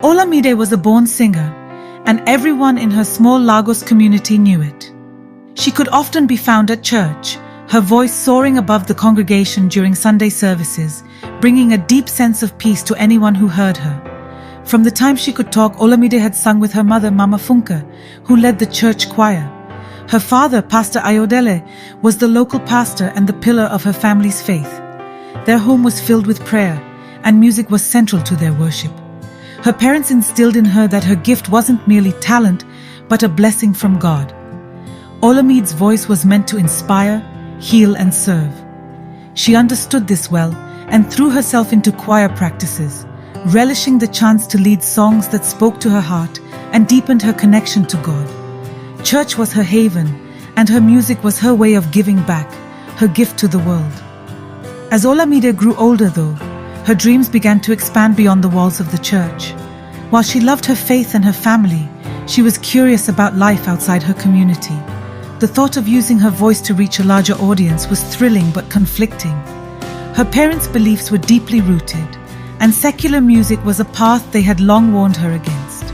Olamide was a born singer, and everyone in her small Lagos community knew it. She could often be found at church, her voice soaring above the congregation during Sunday services, bringing a deep sense of peace to anyone who heard her. From the time she could talk, Olamide had sung with her mother, Mama Funke, who led the church choir. Her father, Pastor Ayodele, was the local pastor and the pillar of her family's faith. Their home was filled with prayer, and music was central to their worship. Her parents instilled in her that her gift wasn't merely talent, but a blessing from God. Olamide's voice was meant to inspire, heal, and serve. She understood this well and threw herself into choir practices, relishing the chance to lead songs that spoke to her heart and deepened her connection to God. Church was her haven, and her music was her way of giving back, her gift to the world. As Olamide grew older, though, her dreams began to expand beyond the walls of the church. While she loved her faith and her family, she was curious about life outside her community. The thought of using her voice to reach a larger audience was thrilling but conflicting. Her parents' beliefs were deeply rooted, and secular music was a path they had long warned her against.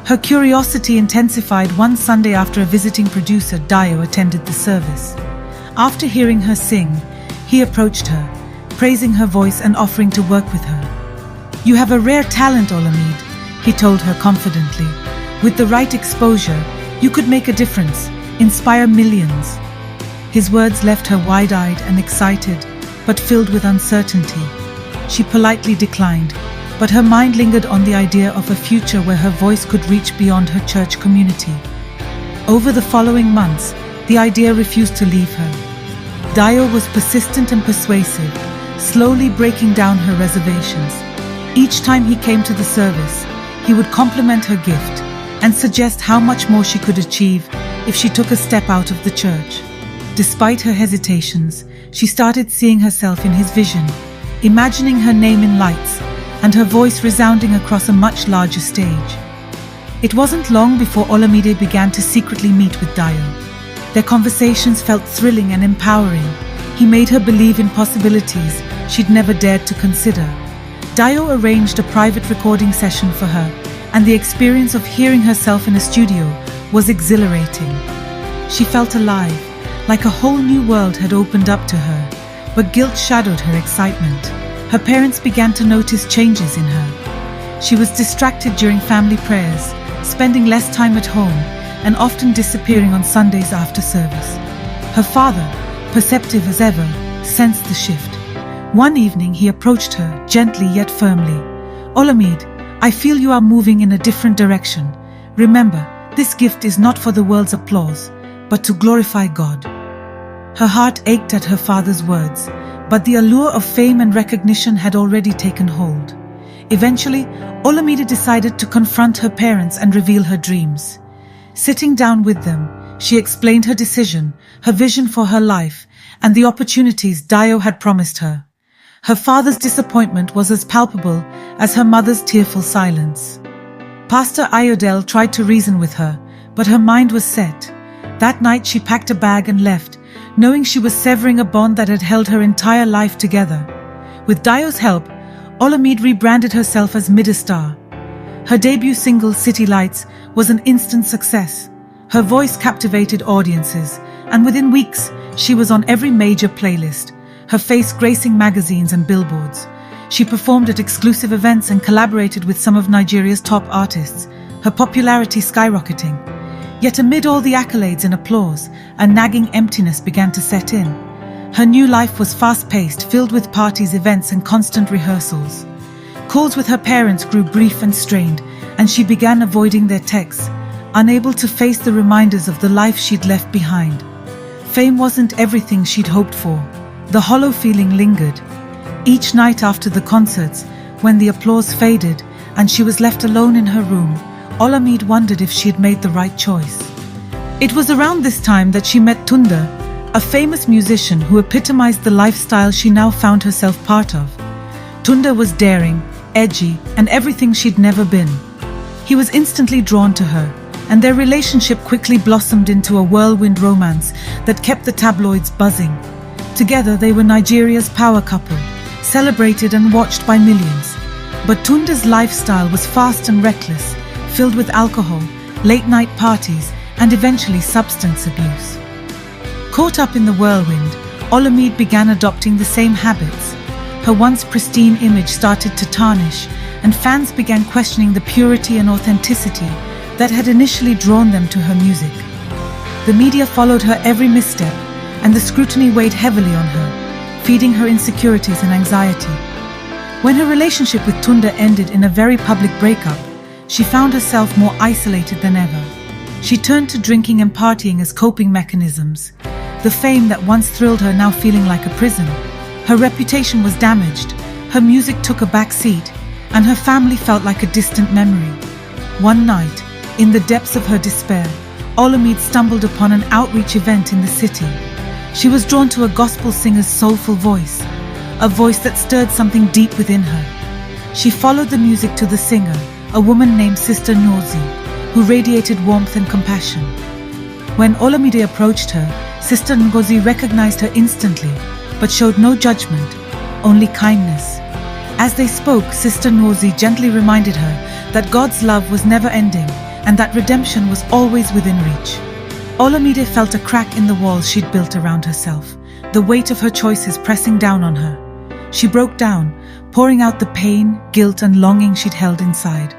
Her curiosity intensified one Sunday after a visiting producer, Dio, attended the service. After hearing her sing, he approached her, praising her voice and offering to work with her. "You have a rare talent, Olamide," he told her confidently. "With the right exposure, you could make a difference, inspire millions." His words left her wide-eyed and excited, but filled with uncertainty. She politely declined, but her mind lingered on the idea of a future where her voice could reach beyond her church community. Over the following months, the idea refused to leave her. Dio was persistent and persuasive, slowly breaking down her reservations. Each time he came to the service, he would compliment her gift and suggest how much more she could achieve if she took a step out of the church. Despite her hesitations, she started seeing herself in his vision, imagining her name in lights and her voice resounding across a much larger stage. It wasn't long before Olamide began to secretly meet with Dio. Their conversations felt thrilling and empowering. He made her believe in possibilities she'd never dared to consider. Dio arranged a private recording session for her, and the experience of hearing herself in a studio was exhilarating. She felt alive, like a whole new world had opened up to her, but guilt shadowed her excitement. Her parents began to notice changes in her. She was distracted during family prayers, spending less time at home, and often disappearing on Sundays after service. Her father, perceptive as ever, sensed the shift. One evening he approached her, gently yet firmly. "Olamide, I feel you are moving in a different direction. Remember, this gift is not for the world's applause, but to glorify God." Her heart ached at her father's words, but the allure of fame and recognition had already taken hold. Eventually, Olamide decided to confront her parents and reveal her dreams. Sitting down with them, she explained her decision, her vision for her life, and the opportunities Dio had promised her. Her father's disappointment was as palpable as her mother's tearful silence. Pastor Ayodele tried to reason with her, but her mind was set. That night she packed a bag and left, knowing she was severing a bond that had held her entire life together. With Dio's help, Olamide rebranded herself as Midastar. Her debut single, City Lights, was an instant success. Her voice captivated audiences, and within weeks, she was on every major playlist, her face gracing magazines and billboards. She performed at exclusive events and collaborated with some of Nigeria's top artists, her popularity skyrocketing. Yet amid all the accolades and applause, a nagging emptiness began to set in. Her new life was fast-paced, filled with parties, events, and constant rehearsals. Calls with her parents grew brief and strained, and she began avoiding their texts, unable to face the reminders of the life she'd left behind. Fame wasn't everything she'd hoped for. The hollow feeling lingered. Each night after the concerts, when the applause faded and she was left alone in her room, Olamide wondered if she had made the right choice. It was around this time that she met Tunda, a famous musician who epitomized the lifestyle she now found herself part of. Tunda was daring, edgy, and everything she'd never been. He was instantly drawn to her, and their relationship quickly blossomed into a whirlwind romance that kept the tabloids buzzing. Together they were Nigeria's power couple, celebrated and watched by millions. But Tunde's lifestyle was fast and reckless, filled with alcohol, late-night parties, and eventually substance abuse. Caught up in the whirlwind, Olamide began adopting the same habits. Her once pristine image started to tarnish, and fans began questioning the purity and authenticity that had initially drawn them to her music. The media followed her every misstep, and the scrutiny weighed heavily on her, feeding her insecurities and anxiety. When her relationship with Tunde ended in a very public breakup, she found herself more isolated than ever. She turned to drinking and partying as coping mechanisms, the fame that once thrilled her now feeling like a prison. Her reputation was damaged, her music took a back seat, and her family felt like a distant memory. One night, in the depths of her despair, Olamide stumbled upon an outreach event in the city. She was drawn to a gospel singer's soulful voice, a voice that stirred something deep within her. She followed the music to the singer, a woman named Sister Ngozi, who radiated warmth and compassion. When Olamide approached her, Sister Ngozi recognized her instantly, but showed no judgment, only kindness. As they spoke, Sister Ngozi gently reminded her that God's love was never ending and that redemption was always within reach. Olamide felt a crack in the walls she'd built around herself, the weight of her choices pressing down on her. She broke down, pouring out the pain, guilt, and longing she'd held inside.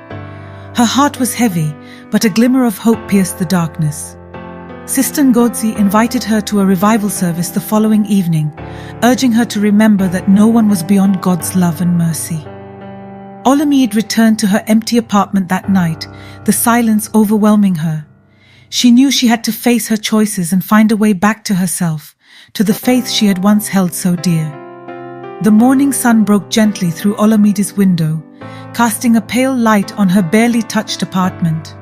Her heart was heavy, but a glimmer of hope pierced the darkness. Sister Ngozi invited her to a revival service the following evening, urging her to remember that no one was beyond God's love and mercy. Olamide returned to her empty apartment that night, the silence overwhelming her. She knew she had to face her choices and find a way back to herself, to the faith she had once held so dear. The morning sun broke gently through Olamide's window, casting a pale light on her barely touched apartment.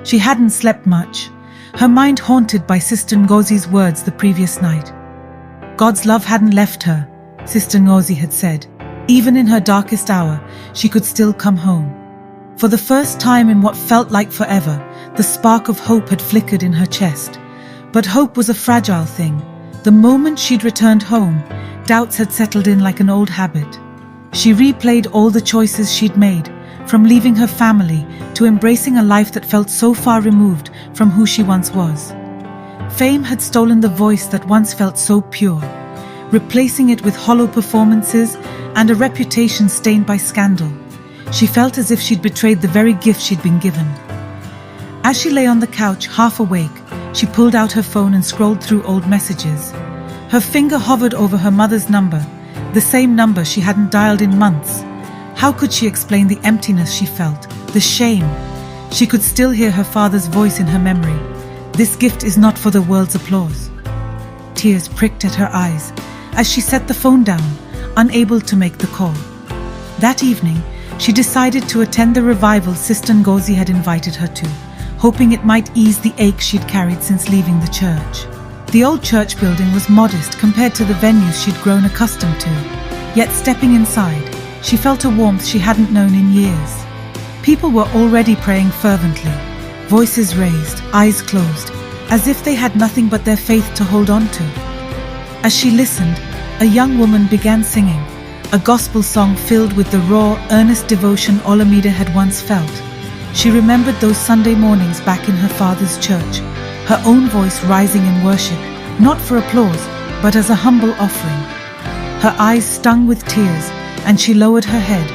She hadn't slept much, her mind haunted by Sister Ngozi's words the previous night. God's love hadn't left her, Sister Ngozi had said. Even in her darkest hour, she could still come home. For the first time in what felt like forever, the spark of hope had flickered in her chest. But hope was a fragile thing. The moment she'd returned home, doubts had settled in like an old habit. She replayed all the choices she'd made, from leaving her family to embracing a life that felt so far removed from who she once was. Fame had stolen the voice that once felt so pure, replacing it with hollow performances and a reputation stained by scandal. She felt as if she'd betrayed the very gift she'd been given. As she lay on the couch, half awake, she pulled out her phone and scrolled through old messages. Her finger hovered over her mother's number, the same number she hadn't dialed in months. How could she explain the emptiness she felt, the shame? She could still hear her father's voice in her memory. This gift is not for the world's applause. Tears pricked at her eyes as she set the phone down, unable to make the call. That evening, she decided to attend the revival Sister Ngozi had invited her to, hoping it might ease the ache she'd carried since leaving the church. The old church building was modest compared to the venues she'd grown accustomed to, yet stepping inside, she felt a warmth she hadn't known in years. People were already praying fervently, voices raised, eyes closed, as if they had nothing but their faith to hold on to. As she listened, a young woman began singing, a gospel song filled with the raw, earnest devotion Olamide had once felt. She remembered those Sunday mornings back in her father's church, her own voice rising in worship, not for applause, but as a humble offering. Her eyes stung with tears, and she lowered her head,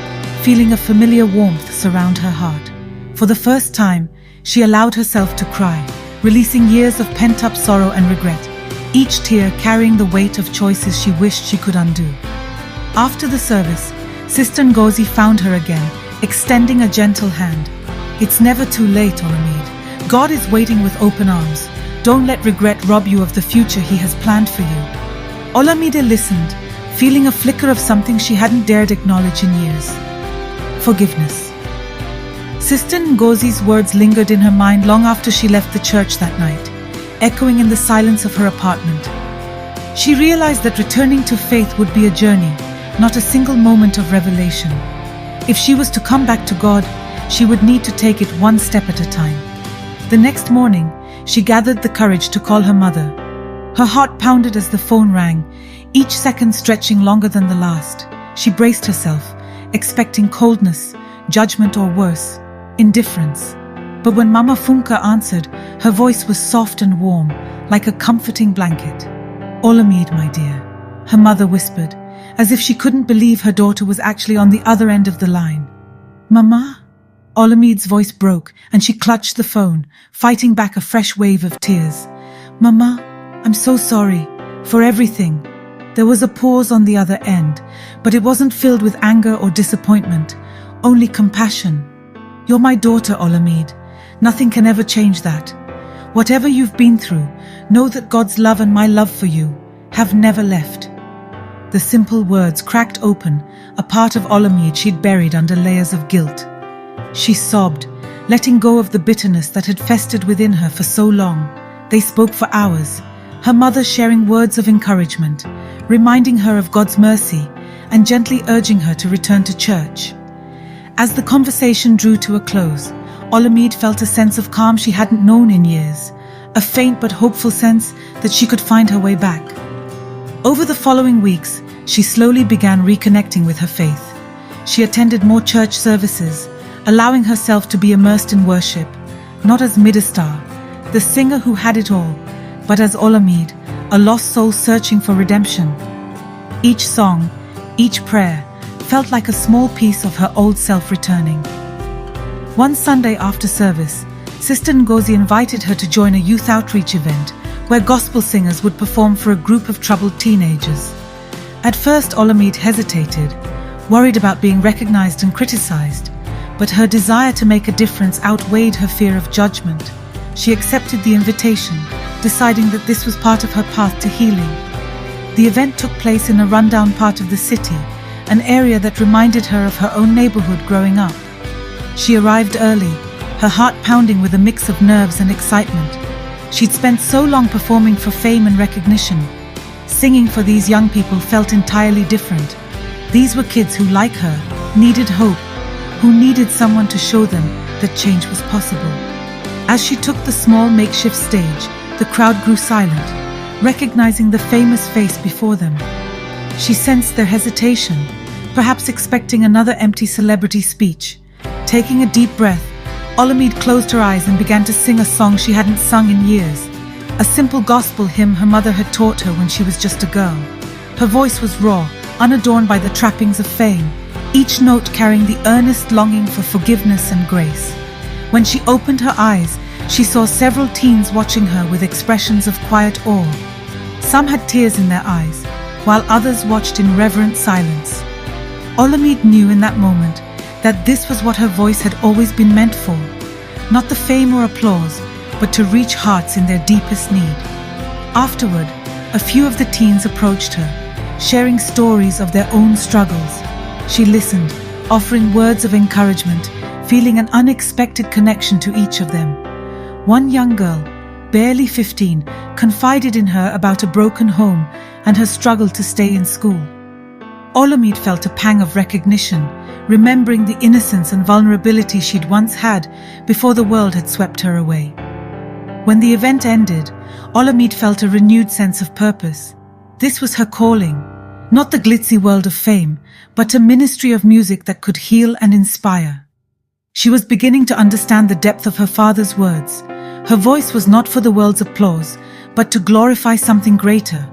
feeling a familiar warmth surround her heart. For the first time, she allowed herself to cry, releasing years of pent-up sorrow and regret, each tear carrying the weight of choices she wished she could undo. After the service, Sister Ngozi found her again, extending a gentle hand. "It's never too late, Olamide. God is waiting with open arms. Don't let regret rob you of the future He has planned for you." Olamide listened, feeling a flicker of something she hadn't dared acknowledge in years. Forgiveness. Sister Ngozi's words lingered in her mind long after she left the church that night, echoing in the silence of her apartment. She realized that returning to faith would be a journey, not a single moment of revelation. If she was to come back to God, she would need to take it one step at a time. The next morning, she gathered the courage to call her mother. Her heart pounded as the phone rang, each second stretching longer than the last. She braced herself, expecting coldness, judgment, or worse, indifference. But when Mama Funka answered, her voice was soft and warm, like a comforting blanket. "Olamide, my dear," her mother whispered, as if she couldn't believe her daughter was actually on the other end of the line. "Mama?" Olamide's voice broke, and she clutched the phone, fighting back a fresh wave of tears. "Mama, I'm so sorry for everything." There was a pause on the other end, but it wasn't filled with anger or disappointment, only compassion. "You're my daughter, Olamide. Nothing can ever change that. Whatever you've been through, know that God's love and my love for you have never left." The simple words cracked open a part of Olamide she'd buried under layers of guilt. She sobbed, letting go of the bitterness that had festered within her for so long. They spoke for hours, her mother sharing words of encouragement, reminding her of God's mercy and gently urging her to return to church. As the conversation drew to a close, Olamide felt a sense of calm she hadn't known in years, a faint but hopeful sense that she could find her way back. Over the following weeks, she slowly began reconnecting with her faith. She attended more church services, allowing herself to be immersed in worship, not as Midastar, the singer who had it all, but as Olamide, a lost soul searching for redemption. Each song, each prayer, felt like a small piece of her old self returning. One Sunday after service, Sister Ngozi invited her to join a youth outreach event where gospel singers would perform for a group of troubled teenagers. At first, Olamide hesitated, worried about being recognized and criticized, but her desire to make a difference outweighed her fear of judgment. She accepted the invitation, deciding that this was part of her path to healing. The event took place in a rundown part of the city, an area that reminded her of her own neighborhood growing up. She arrived early, her heart pounding with a mix of nerves and excitement. She'd spent so long performing for fame and recognition. Singing for these young people felt entirely different. These were kids who, like her, needed hope, who needed someone to show them that change was possible. As she took the small makeshift stage, the crowd grew silent, recognizing the famous face before them. She sensed their hesitation, perhaps expecting another empty celebrity speech. Taking a deep breath, Olamide closed her eyes and began to sing a song she hadn't sung in years, a simple gospel hymn her mother had taught her when she was just a girl. Her voice was raw, unadorned by the trappings of fame, each note carrying the earnest longing for forgiveness and grace. When she opened her eyes, she saw several teens watching her with expressions of quiet awe. Some had tears in their eyes, while others watched in reverent silence. Olamide knew in that moment that this was what her voice had always been meant for, not the fame or applause, but to reach hearts in their deepest need. Afterward, a few of the teens approached her, sharing stories of their own struggles. She listened, offering words of encouragement, feeling an unexpected connection to each of them. One young girl, barely 15, confided in her about a broken home and her struggle to stay in school. Olamide felt a pang of recognition, remembering the innocence and vulnerability she'd once had before the world had swept her away. When the event ended, Olamide felt a renewed sense of purpose. This was her calling, not the glitzy world of fame, but a ministry of music that could heal and inspire. She was beginning to understand the depth of her father's words. Her voice was not for the world's applause, but to glorify something greater.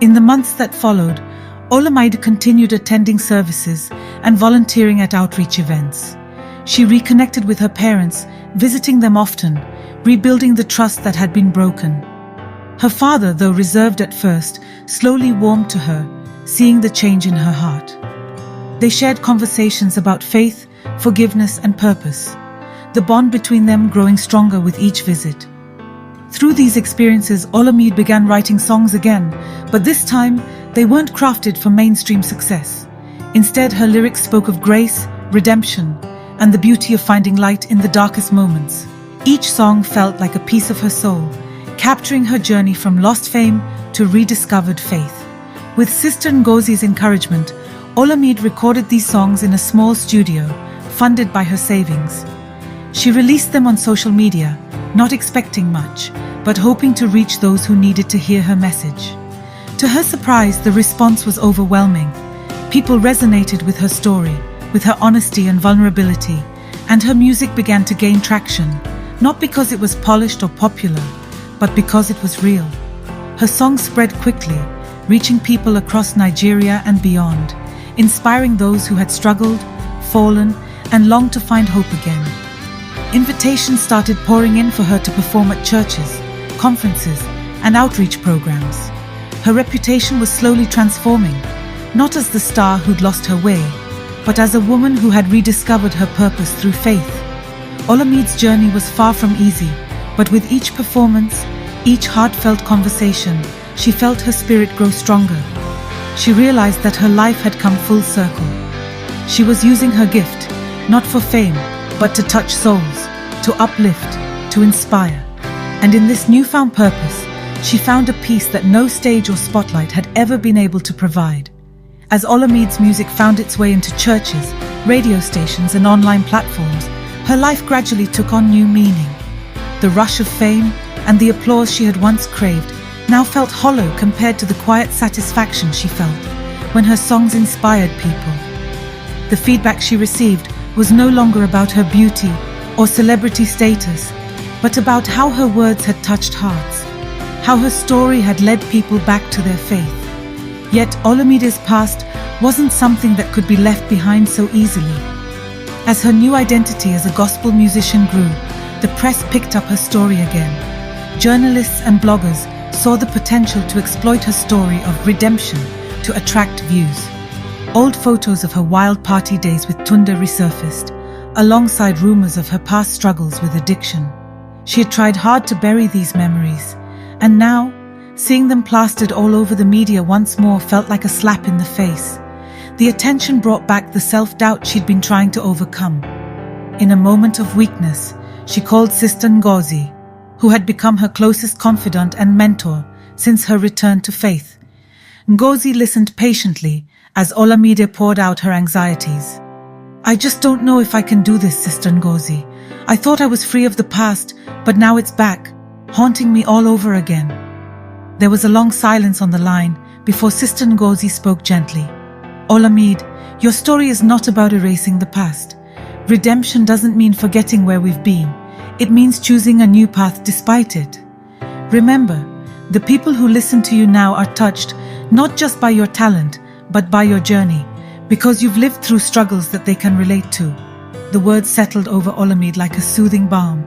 In the months that followed, Olamide continued attending services and volunteering at outreach events. She reconnected with her parents, visiting them often, rebuilding the trust that had been broken. Her father, though reserved at first, slowly warmed to her, seeing the change in her heart. They shared conversations about faith, forgiveness, and purpose, the bond between them growing stronger with each visit. Through these experiences, Olamide began writing songs again, but this time they weren't crafted for mainstream success. Instead, her lyrics spoke of grace, redemption, and the beauty of finding light in the darkest moments. Each song felt like a piece of her soul, capturing her journey from lost fame to rediscovered faith. With Sister Ngozi's encouragement, Olamide recorded these songs in a small studio, funded by her savings. She released them on social media, not expecting much, but hoping to reach those who needed to hear her message. To her surprise, the response was overwhelming. People resonated with her story, with her honesty and vulnerability, and her music began to gain traction, not because it was polished or popular, but because it was real. Her songs spread quickly, reaching people across Nigeria and beyond, inspiring those who had struggled, fallen, and longed to find hope again. Invitations started pouring in for her to perform at churches, conferences, and outreach programs. Her reputation was slowly transforming, not as the star who'd lost her way, but as a woman who had rediscovered her purpose through faith. Olamide's journey was far from easy, but with each performance, each heartfelt conversation, she felt her spirit grow stronger. She realized that her life had come full circle. She was using her gift, not for fame, but to touch souls, to uplift, to inspire. And in this newfound purpose, she found a peace that no stage or spotlight had ever been able to provide. As Olamide's music found its way into churches, radio stations, and online platforms, her life gradually took on new meaning. The rush of fame and the applause she had once craved now felt hollow compared to the quiet satisfaction she felt when her songs inspired people. The feedback she received was no longer about her beauty or celebrity status, but about how her words had touched hearts, how her story had led people back to their faith. Yet Olamide's past wasn't something that could be left behind so easily. As her new identity as a gospel musician grew, the press picked up her story again. Journalists and bloggers saw the potential to exploit her story of redemption to attract views. Old photos of her wild party days with Tunde resurfaced, alongside rumors of her past struggles with addiction. She had tried hard to bury these memories, and now, seeing them plastered all over the media once more felt like a slap in the face. The attention brought back the self-doubt she'd been trying to overcome. In a moment of weakness, she called Sister Ngozi, who had become her closest confidant and mentor since her return to faith. Ngozi listened patiently as Olamide poured out her anxieties. "I just don't know if I can do this, Sister Ngozi. I thought I was free of the past, but now it's back, haunting me all over again." There was a long silence on the line before Sister Ngozi spoke gently. "Olamide, your story is not about erasing the past. Redemption doesn't mean forgetting where we've been. It means choosing a new path despite it. Remember, the people who listen to you now are touched not just by your talent, but by your journey, because you've lived through struggles that they can relate to." The words settled over Olamide like a soothing balm.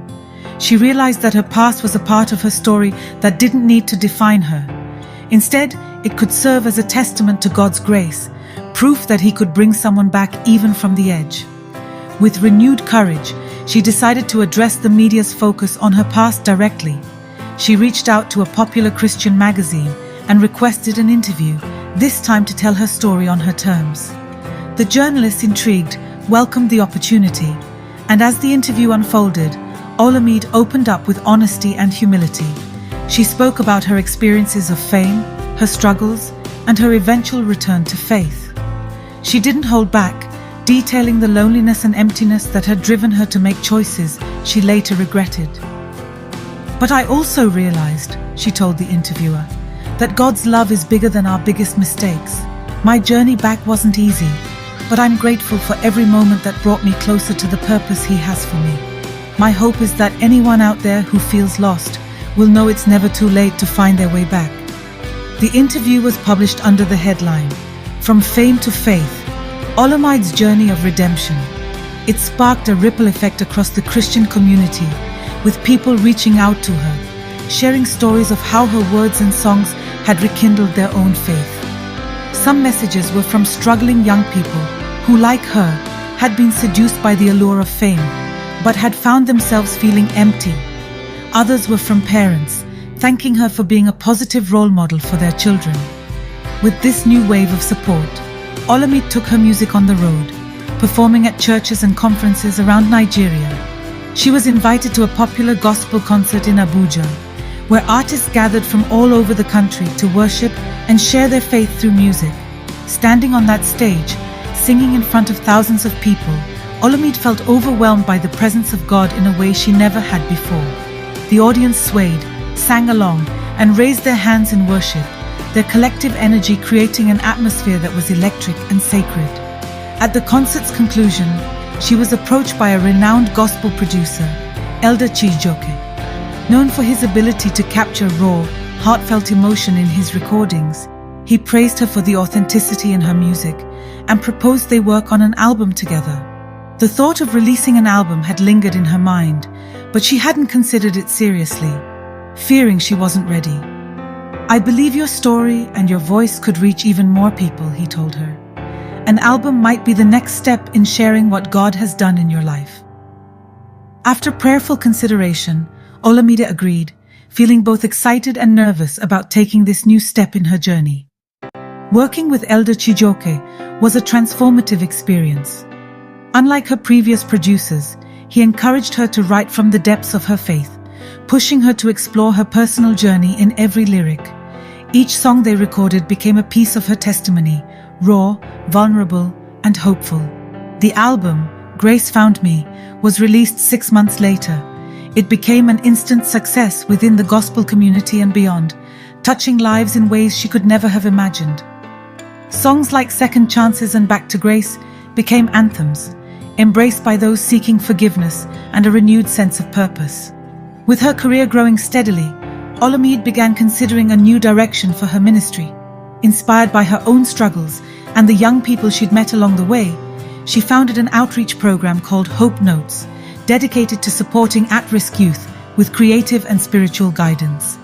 She realized that her past was a part of her story that didn't need to define her. Instead, it could serve as a testament to God's grace, proof that He could bring someone back even from the edge. With renewed courage, she decided to address the media's focus on her past directly. She reached out to a popular Christian magazine and requested an interview, this time to tell her story on her terms. The journalist, intrigued, welcomed the opportunity, and as the interview unfolded, Olamide opened up with honesty and humility. She spoke about her experiences of fame, her struggles, and her eventual return to faith. She didn't hold back, detailing the loneliness and emptiness that had driven her to make choices she later regretted. "But I also realized," she told the interviewer, "that God's love is bigger than our biggest mistakes. My journey back wasn't easy, but I'm grateful for every moment that brought me closer to the purpose He has for me. My hope is that anyone out there who feels lost will know it's never too late to find their way back." The interview was published under the headline, "From Fame to Faith, Olamide's Journey of Redemption." It sparked a ripple effect across the Christian community, with people reaching out to her, sharing stories of how her words and songs had rekindled their own faith. Some messages were from struggling young people who, like her, had been seduced by the allure of fame, but had found themselves feeling empty. Others were from parents, thanking her for being a positive role model for their children. With this new wave of support, Olamide took her music on the road, performing at churches and conferences around Nigeria. She was invited to a popular gospel concert in Abuja, where artists gathered from all over the country to worship and share their faith through music. Standing on that stage, singing in front of thousands of people, Olamide felt overwhelmed by the presence of God in a way she never had before. The audience swayed, sang along, and raised their hands in worship, their collective energy creating an atmosphere that was electric and sacred. At the concert's conclusion, she was approached by a renowned gospel producer, Elder Chijioke. Known for his ability to capture raw, heartfelt emotion in his recordings, he praised her for the authenticity in her music and proposed they work on an album together. The thought of releasing an album had lingered in her mind, but she hadn't considered it seriously, fearing she wasn't ready. "I believe your story and your voice could reach even more people," he told her. "An album might be the next step in sharing what God has done in your life." After prayerful consideration, Olamide agreed, feeling both excited and nervous about taking this new step in her journey. Working with Elder Chijioke was a transformative experience. Unlike her previous producers, he encouraged her to write from the depths of her faith, pushing her to explore her personal journey in every lyric. Each song they recorded became a piece of her testimony, raw, vulnerable, and hopeful. The album, Grace Found Me, was released 6 months later. It became an instant success within the gospel community and beyond, touching lives in ways she could never have imagined. Songs like Second Chances and Back to Grace became anthems, embraced by those seeking forgiveness and a renewed sense of purpose. With her career growing steadily, Olamide began considering a new direction for her ministry. Inspired by her own struggles and the young people she'd met along the way, she founded an outreach program called Hope Notes, dedicated to supporting at-risk youth with creative and spiritual guidance.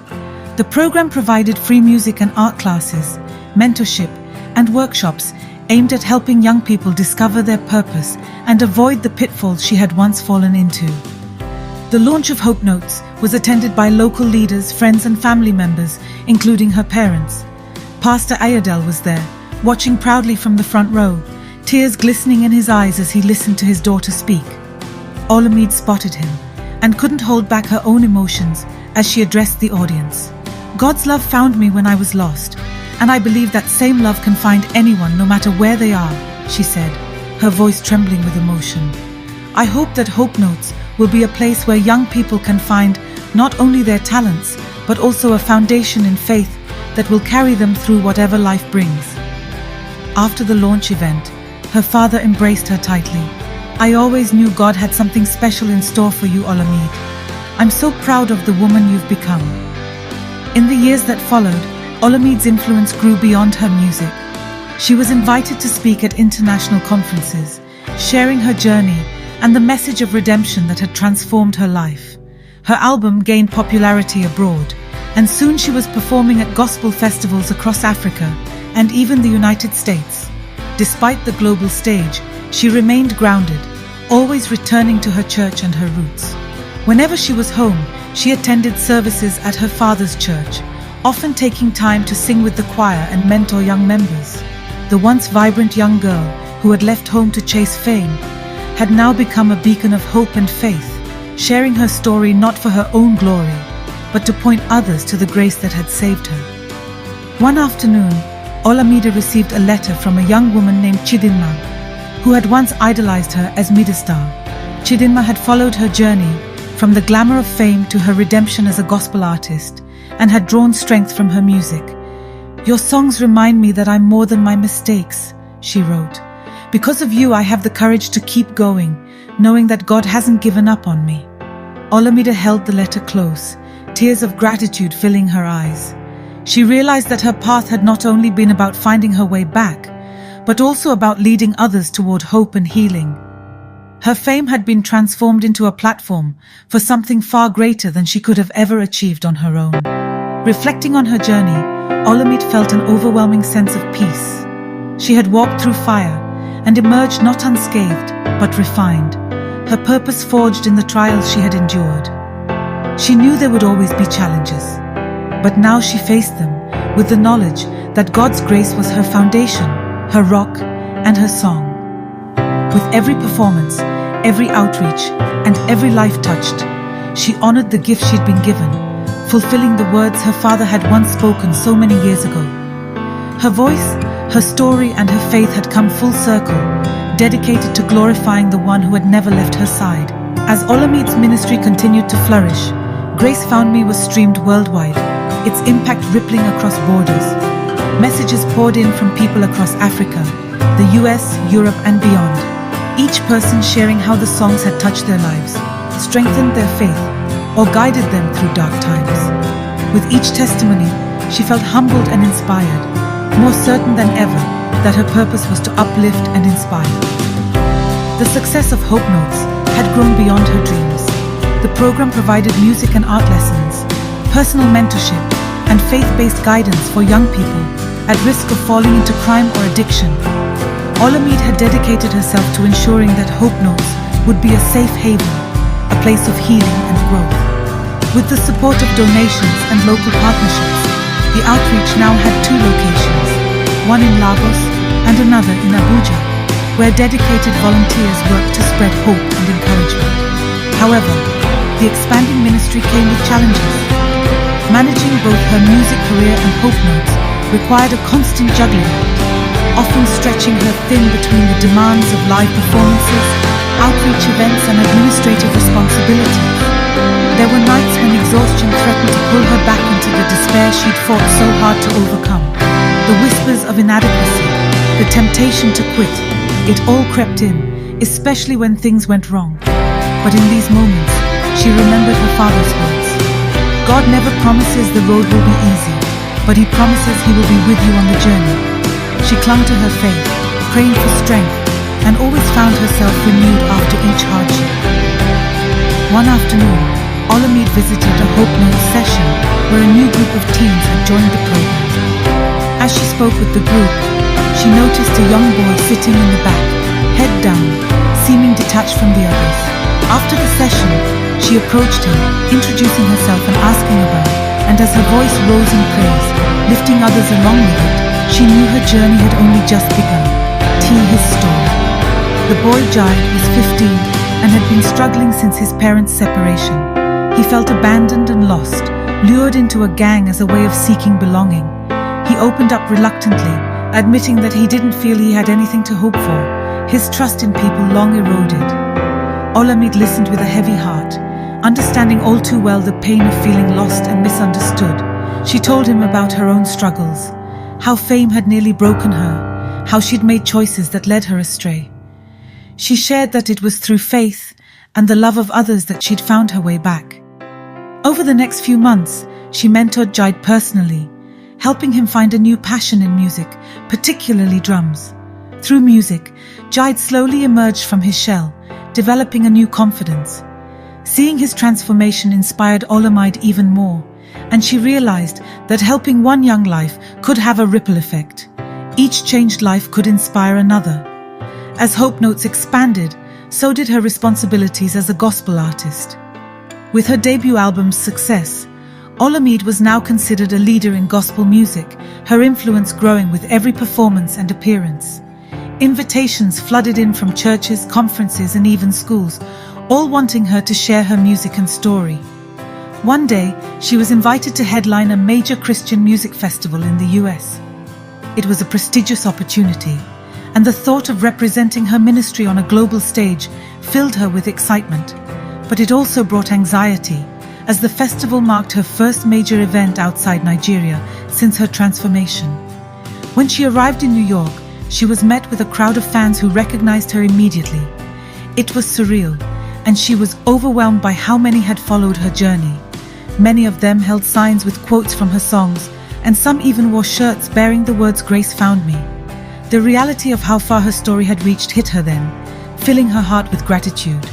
The program provided free music and art classes, mentorship, and workshops aimed at helping young people discover their purpose and avoid the pitfalls she had once fallen into. The launch of Hope Notes was attended by local leaders, friends, and family members, including her parents. Pastor Ayodele was there, watching proudly from the front row, tears glistening in his eyes as he listened to his daughter speak. Olamide spotted him and couldn't hold back her own emotions as she addressed the audience. "God's love found me when I was lost, and I believe that same love can find anyone no matter where they are," she said, her voice trembling with emotion. "I hope that Hope Notes will be a place where young people can find not only their talents, but also a foundation in faith that will carry them through whatever life brings." After the launch event, her father embraced her tightly. "I always knew God had something special in store for you, Olamide. I'm so proud of the woman you've become." In the years that followed, Olamide's influence grew beyond her music. She was invited to speak at international conferences, sharing her journey and the message of redemption that had transformed her life. Her album gained popularity abroad, and soon she was performing at gospel festivals across Africa and even the United States. Despite the global stage, she remained grounded, always returning to her church and her roots. Whenever she was home, she attended services at her father's church, often taking time to sing with the choir and mentor young members. The once vibrant young girl who had left home to chase fame had now become a beacon of hope and faith, sharing her story not for her own glory, but to point others to the grace that had saved her. One afternoon, Olamide received a letter from a young woman named Chidinma, who had once idolized her as Midastar. Chidinma had followed her journey from the glamour of fame to her redemption as a gospel artist, and had drawn strength from her music. "Your songs remind me that I'm more than my mistakes," she wrote. "Because of you, I have the courage to keep going, knowing that God hasn't given up on me." Olamide held the letter close, tears of gratitude filling her eyes. She realized that her path had not only been about finding her way back, but also about leading others toward hope and healing. Her fame had been transformed into a platform for something far greater than she could have ever achieved on her own. Reflecting on her journey, Olamide felt an overwhelming sense of peace. She had walked through fire and emerged not unscathed, but refined, her purpose forged in the trials she had endured. She knew there would always be challenges, but now she faced them with the knowledge that God's grace was her foundation, her rock, and her song. With every performance, every outreach, and every life touched, she honored the gift she'd been given, fulfilling the words her father had once spoken so many years ago. Her voice, her story, and her faith had come full circle, dedicated to glorifying the one who had never left her side. As Olamide's ministry continued to flourish, Grace Found Me was streamed worldwide, its impact rippling across borders. Messages poured in from people across Africa, the US, Europe, and beyond, each person sharing how the songs had touched their lives, strengthened their faith, or guided them through dark times. With each testimony, she felt humbled and inspired, more certain than ever that her purpose was to uplift and inspire. The success of Hope Notes had grown beyond her dreams. The program provided music and art lessons, personal mentorship, and faith-based guidance for young people at risk of falling into crime or addiction. Olamide had dedicated herself to ensuring that Hope Notes would be a safe haven, a place of healing and growth. With the support of donations and local partnerships, the outreach now had 2 locations, one in Lagos and another in Abuja, where dedicated volunteers worked to spread hope and encouragement. However, the expanding ministry came with challenges. Managing both her music career and Hope Notes required a constant juggling act, often stretching her thin between the demands of live performances, outreach events, and administrative responsibilities. There were nights when exhaustion threatened to pull her back into the despair she'd fought so hard to overcome. The whispers of inadequacy, the temptation to quit, it all crept in, especially when things went wrong. But in these moments, she remembered her father's words. God never promises the road will be easy, but He promises He will be with you on the journey. She clung to her faith, praying for strength, and always found herself renewed after each hardship. One afternoon, Olamide visited a Hope Notes session where a new group of teens had joined the program. As she spoke with the group, she noticed a young boy sitting in the back, head down, seeming detached from the others. After the session, she approached him, introducing herself and asking about him, and as her voice rose in praise, lifting others along with it, she knew her journey had only just begun. His story. The boy Jai was 15 and had been struggling since his parents' separation. He felt abandoned and lost, lured into a gang as a way of seeking belonging. He opened up reluctantly, admitting that he didn't feel he had anything to hope for. His trust in people long eroded. Olamide listened with a heavy heart, understanding all too well the pain of feeling lost and misunderstood. She told him about her own struggles, how fame had nearly broken her, how she'd made choices that led her astray. She shared that it was through faith and the love of others that she'd found her way back. Over the next few months, she mentored Jai personally, helping him find a new passion in music, particularly drums. Through music, Jai slowly emerged from his shell, developing a new confidence. Seeing his transformation inspired Olamide even more, and she realized that helping one young life could have a ripple effect. Each changed life could inspire another. As Hope Notes expanded, so did her responsibilities as a gospel artist. With her debut album's success, Olamide was now considered a leader in gospel music, her influence growing with every performance and appearance. Invitations flooded in from churches, conferences, and even schools, all wanting her to share her music and story. One day, she was invited to headline a major Christian music festival in the US. It was a prestigious opportunity, and the thought of representing her ministry on a global stage filled her with excitement. But it also brought anxiety, as the festival marked her first major event outside Nigeria since her transformation. When she arrived in New York, she was met with a crowd of fans who recognized her immediately. It was surreal, and she was overwhelmed by how many had followed her journey. Many of them held signs with quotes from her songs, and some even wore shirts bearing the words "Grace found me." The reality of how far her story had reached hit her then, filling her heart with gratitude.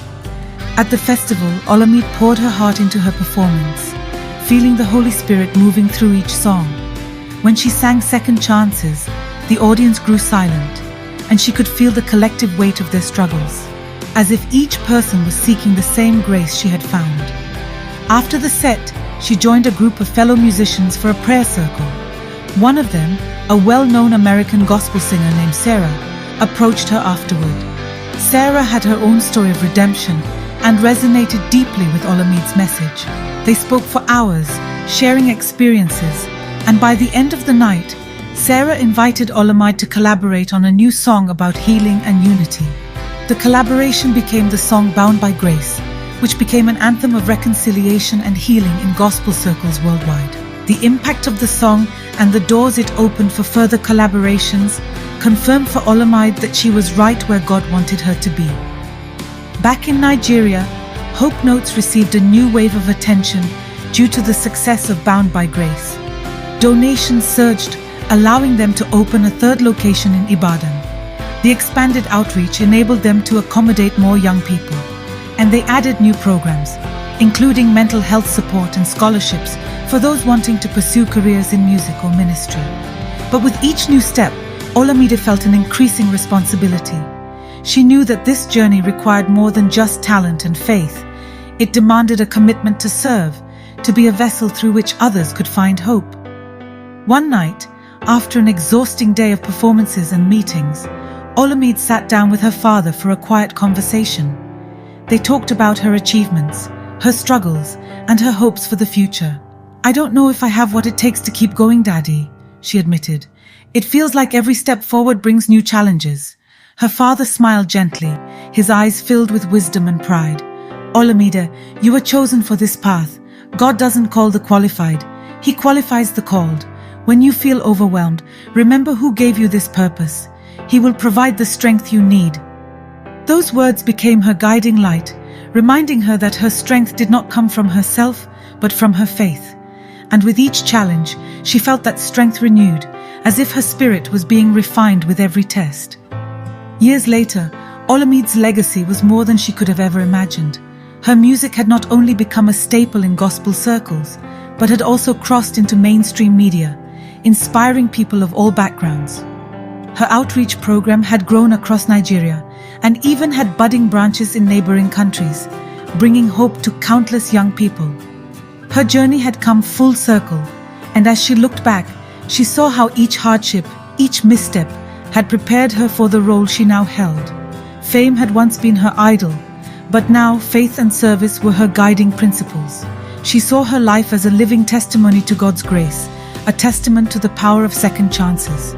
At the festival, Olamide poured her heart into her performance, feeling the Holy Spirit moving through each song. When she sang Second Chances, the audience grew silent, and she could feel the collective weight of their struggles, as if each person was seeking the same grace she had found. After the set, she joined a group of fellow musicians for a prayer circle. One of them, a well-known American gospel singer named Sarah, approached her afterward. Sarah had her own story of redemption and resonated deeply with Olamide's message. They spoke for hours, sharing experiences, and by the end of the night, Sarah invited Olamide to collaborate on a new song about healing and unity. The collaboration became the song Bound by Grace, which became an anthem of reconciliation and healing in gospel circles worldwide. The impact of the song and the doors it opened for further collaborations confirmed for Olamide that she was right where God wanted her to be. Back in Nigeria, Hope Notes received a new wave of attention due to the success of Bound by Grace. Donations surged, allowing them to open a third location in Ibadan. The expanded outreach enabled them to accommodate more young people, and they added new programs, including mental health support and scholarships for those wanting to pursue careers in music or ministry. But with each new step, Olamide felt an increasing responsibility. She knew that this journey required more than just talent and faith. It demanded a commitment to serve, to be a vessel through which others could find hope. One night, after an exhausting day of performances and meetings, Olamide sat down with her father for a quiet conversation. They talked about her achievements, her struggles, and her hopes for the future. "I don't know if I have what it takes to keep going, Daddy," she admitted. "It feels like every step forward brings new challenges." Her father smiled gently, his eyes filled with wisdom and pride. "Olamide, you were chosen for this path. God doesn't call the qualified, He qualifies the called. When you feel overwhelmed, remember who gave you this purpose. He will provide the strength you need." Those words became her guiding light, reminding her that her strength did not come from herself, but from her faith. And with each challenge, she felt that strength renewed, as if her spirit was being refined with every test. Years later, Olamide's legacy was more than she could have ever imagined. Her music had not only become a staple in gospel circles, but had also crossed into mainstream media, inspiring people of all backgrounds. Her outreach program had grown across Nigeria and even had budding branches in neighboring countries, bringing hope to countless young people. Her journey had come full circle, and as she looked back, she saw how each hardship, each misstep, had prepared her for the role she now held. Fame had once been her idol, but now faith and service were her guiding principles. She saw her life as a living testimony to God's grace, a testament to the power of second chances.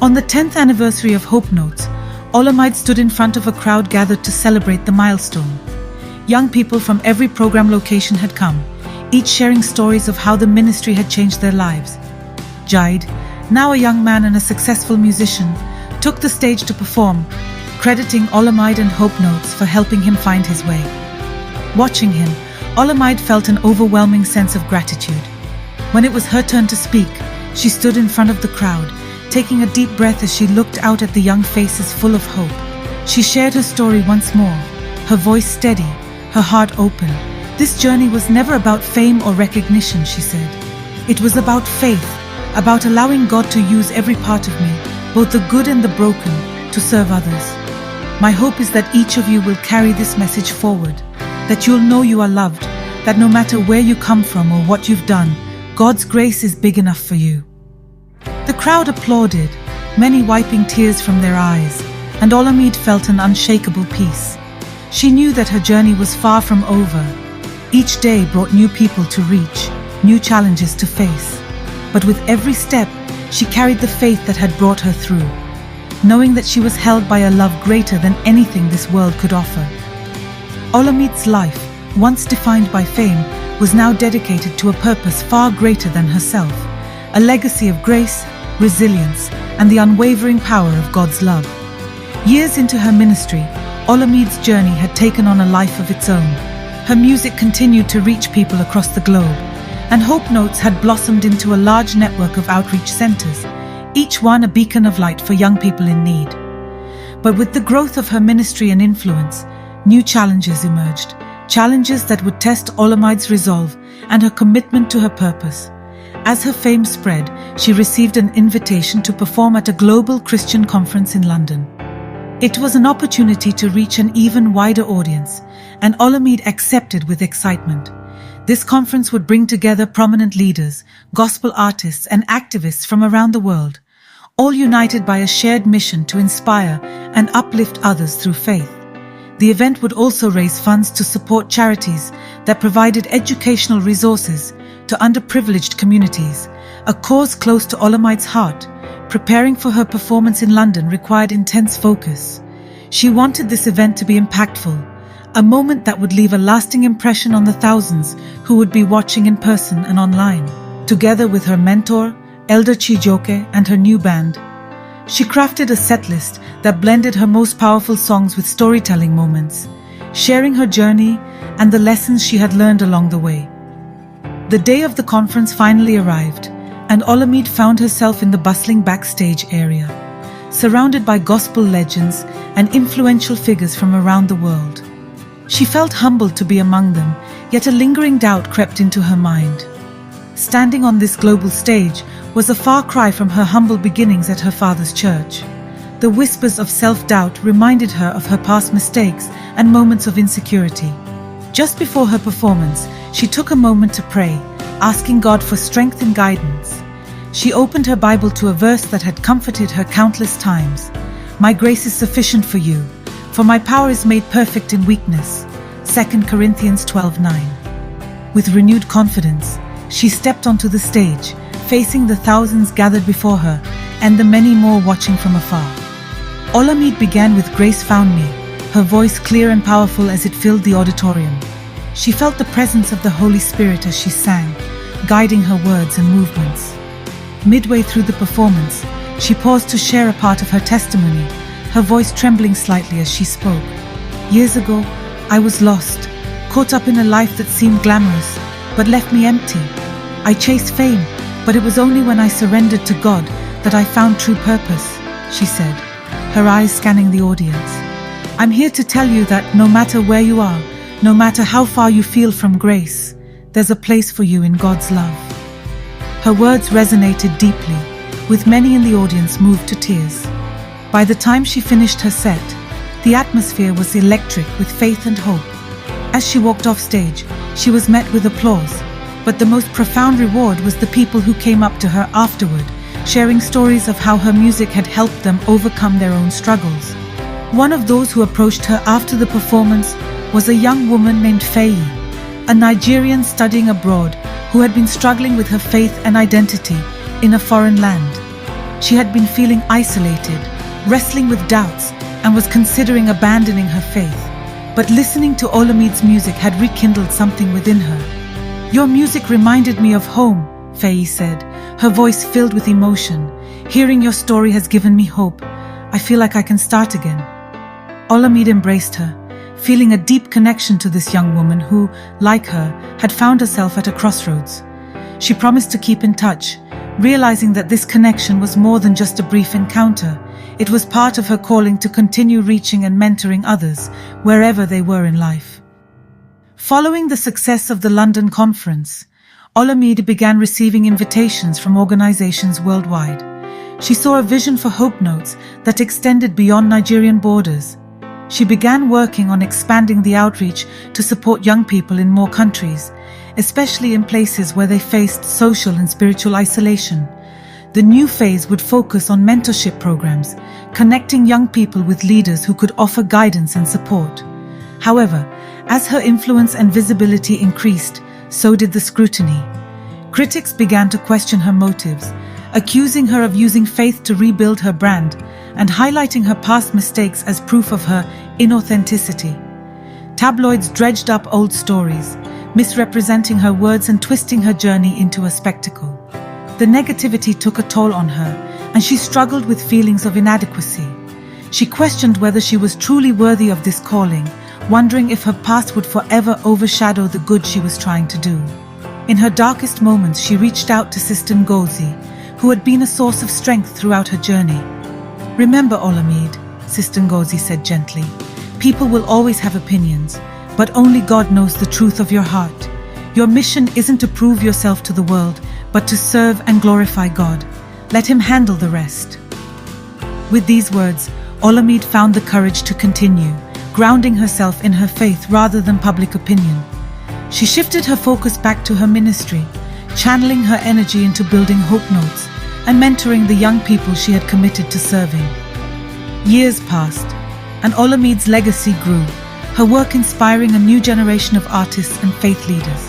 On the 10th anniversary of Hope Notes, Olamide stood in front of a crowd gathered to celebrate the milestone. Young people from every program location had come, each sharing stories of how the ministry had changed their lives. Jaid, now a young man and a successful musician, took the stage to perform, crediting Olamide and Hope Notes for helping him find his way. Watching him, Olamide felt an overwhelming sense of gratitude. When it was her turn to speak, she stood in front of the crowd, taking a deep breath as she looked out at the young faces full of hope. She shared her story once more, her voice steady, her heart open. "This journey was never about fame or recognition," she said. "It was about faith, about allowing God to use every part of me, both the good and the broken, to serve others. My hope is that each of you will carry this message forward, that you'll know you are loved, that no matter where you come from or what you've done, God's grace is big enough for you." The crowd applauded, many wiping tears from their eyes, and Olamide felt an unshakable peace. She knew that her journey was far from over. Each day brought new people to reach, new challenges to face. But with every step, she carried the faith that had brought her through, knowing that she was held by a love greater than anything this world could offer. Olamide's life, once defined by fame, was now dedicated to a purpose far greater than herself, a legacy of grace, resilience, and the unwavering power of God's love. Years into her ministry, Olamide's journey had taken on a life of its own. Her music continued to reach people across the globe, and Hope Notes had blossomed into a large network of outreach centers, each one a beacon of light for young people in need. But with the growth of her ministry and influence, new challenges emerged, challenges that would test Olamide's resolve and her commitment to her purpose. As her fame spread, she received an invitation to perform at a global Christian conference in London. It was an opportunity to reach an even wider audience, and Olamide accepted with excitement. This conference would bring together prominent leaders, gospel artists, and activists from around the world, all united by a shared mission to inspire and uplift others through faith. The event would also raise funds to support charities that provided educational resources to underprivileged communities, a cause close to Olamide's heart. Preparing for her performance in London required intense focus. She wanted this event to be impactful, a moment that would leave a lasting impression on the thousands who would be watching in person and online. Together with her mentor, Elder Chijoke, and her new band, She crafted a setlist that blended her most powerful songs with storytelling moments, sharing her journey and the lessons she had learned along the way. The day of the conference finally arrived, and Olamide found herself in the bustling backstage area, surrounded by gospel legends and influential figures from around the world. She felt humbled to be among them, yet a lingering doubt crept into her mind. Standing on this global stage was a far cry from her humble beginnings at her father's church. The whispers of self-doubt reminded her of her past mistakes and moments of insecurity. Just before her performance, she took a moment to pray, asking God for strength and guidance. She opened her Bible to a verse that had comforted her countless times. "My grace is sufficient for you, for my power is made perfect in weakness." 2 Corinthians 12:9. With renewed confidence, she stepped onto the stage, facing the thousands gathered before her and the many more watching from afar. Olamide began with "Grace Found Me," her voice clear and powerful as it filled the auditorium. She felt the presence of the Holy Spirit as she sang, guiding her words and movements. Midway through the performance, she paused to share a part of her testimony, her voice trembling slightly as she spoke. "Years ago, I was lost, caught up in a life that seemed glamorous, but left me empty. I chased fame, but it was only when I surrendered to God that I found true purpose," she said, her eyes scanning the audience. "I'm here to tell you that no matter where you are, no matter how far you feel from grace, there's a place for you in God's love." Her words resonated deeply, with many in the audience moved to tears. By the time she finished her set, the atmosphere was electric with faith and hope. As she walked off stage, she was met with applause, but the most profound reward was the people who came up to her afterward, sharing stories of how her music had helped them overcome their own struggles. One of those who approached her after the performance was a young woman named Faye, a Nigerian studying abroad who had been struggling with her faith and identity in a foreign land. She had been feeling isolated, wrestling with doubts, and was considering abandoning her faith. But listening to Olamide's music had rekindled something within her. "Your music reminded me of home," Faye said, her voice filled with emotion. "Hearing your story has given me hope. I feel like I can start again." Olamide embraced her, feeling a deep connection to this young woman who, like her, had found herself at a crossroads. She promised to keep in touch, realizing that this connection was more than just a brief encounter. It was part of her calling to continue reaching and mentoring others, wherever they were in life. Following the success of the London conference, Olamide began receiving invitations from organizations worldwide. She saw a vision for Hope Notes that extended beyond Nigerian borders. She began working on expanding the outreach to support young people in more countries, especially in places where they faced social and spiritual isolation. The new phase would focus on mentorship programs, connecting young people with leaders who could offer guidance and support. However, as her influence and visibility increased, so did the scrutiny. Critics began to question her motives, accusing her of using faith to rebuild her brand and highlighting her past mistakes as proof of her inauthenticity. Tabloids dredged up old stories, misrepresenting her words and twisting her journey into a spectacle. The negativity took a toll on her, and she struggled with feelings of inadequacy. She questioned whether she was truly worthy of this calling, wondering if her past would forever overshadow the good she was trying to do. In her darkest moments, she reached out to Sister Ngozi, who had been a source of strength throughout her journey. "Remember, Olamide," Sister Ngozi said gently, "people will always have opinions, but only God knows the truth of your heart. Your mission isn't to prove yourself to the world, but to serve and glorify God. Let Him handle the rest." With these words, Olamide found the courage to continue, grounding herself in her faith rather than public opinion. She shifted her focus back to her ministry, channeling her energy into building Hope Notes and mentoring the young people she had committed to serving. Years passed, and Olamide's legacy grew, her work inspiring a new generation of artists and faith leaders.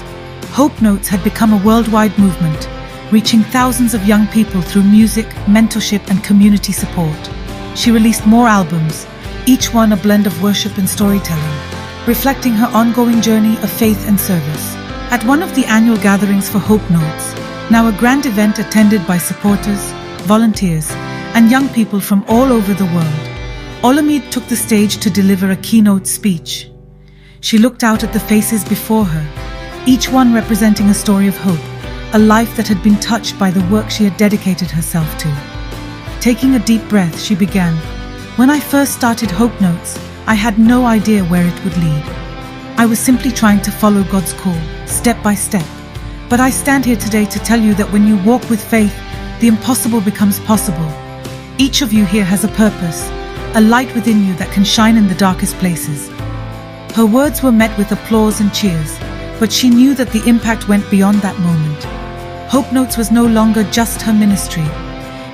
Hope Notes had become a worldwide movement, reaching thousands of young people through music, mentorship, and community support. She released more albums, each one a blend of worship and storytelling, reflecting her ongoing journey of faith and service. At one of the annual gatherings for Hope Notes, now a grand event attended by supporters, volunteers, and young people from all over the world. Olamide took the stage to deliver a keynote speech. She looked out at the faces before her, each one representing a story of hope, a life that had been touched by the work she had dedicated herself to. Taking a deep breath, she began, "When I first started Hope Notes, I had no idea where it would lead. I was simply trying to follow God's call, step by step. But I stand here today to tell you that when you walk with faith, the impossible becomes possible. Each of you here has a purpose, a light within you that can shine in the darkest places." Her words were met with applause and cheers, but she knew that the impact went beyond that moment. Hope Notes was no longer just her ministry.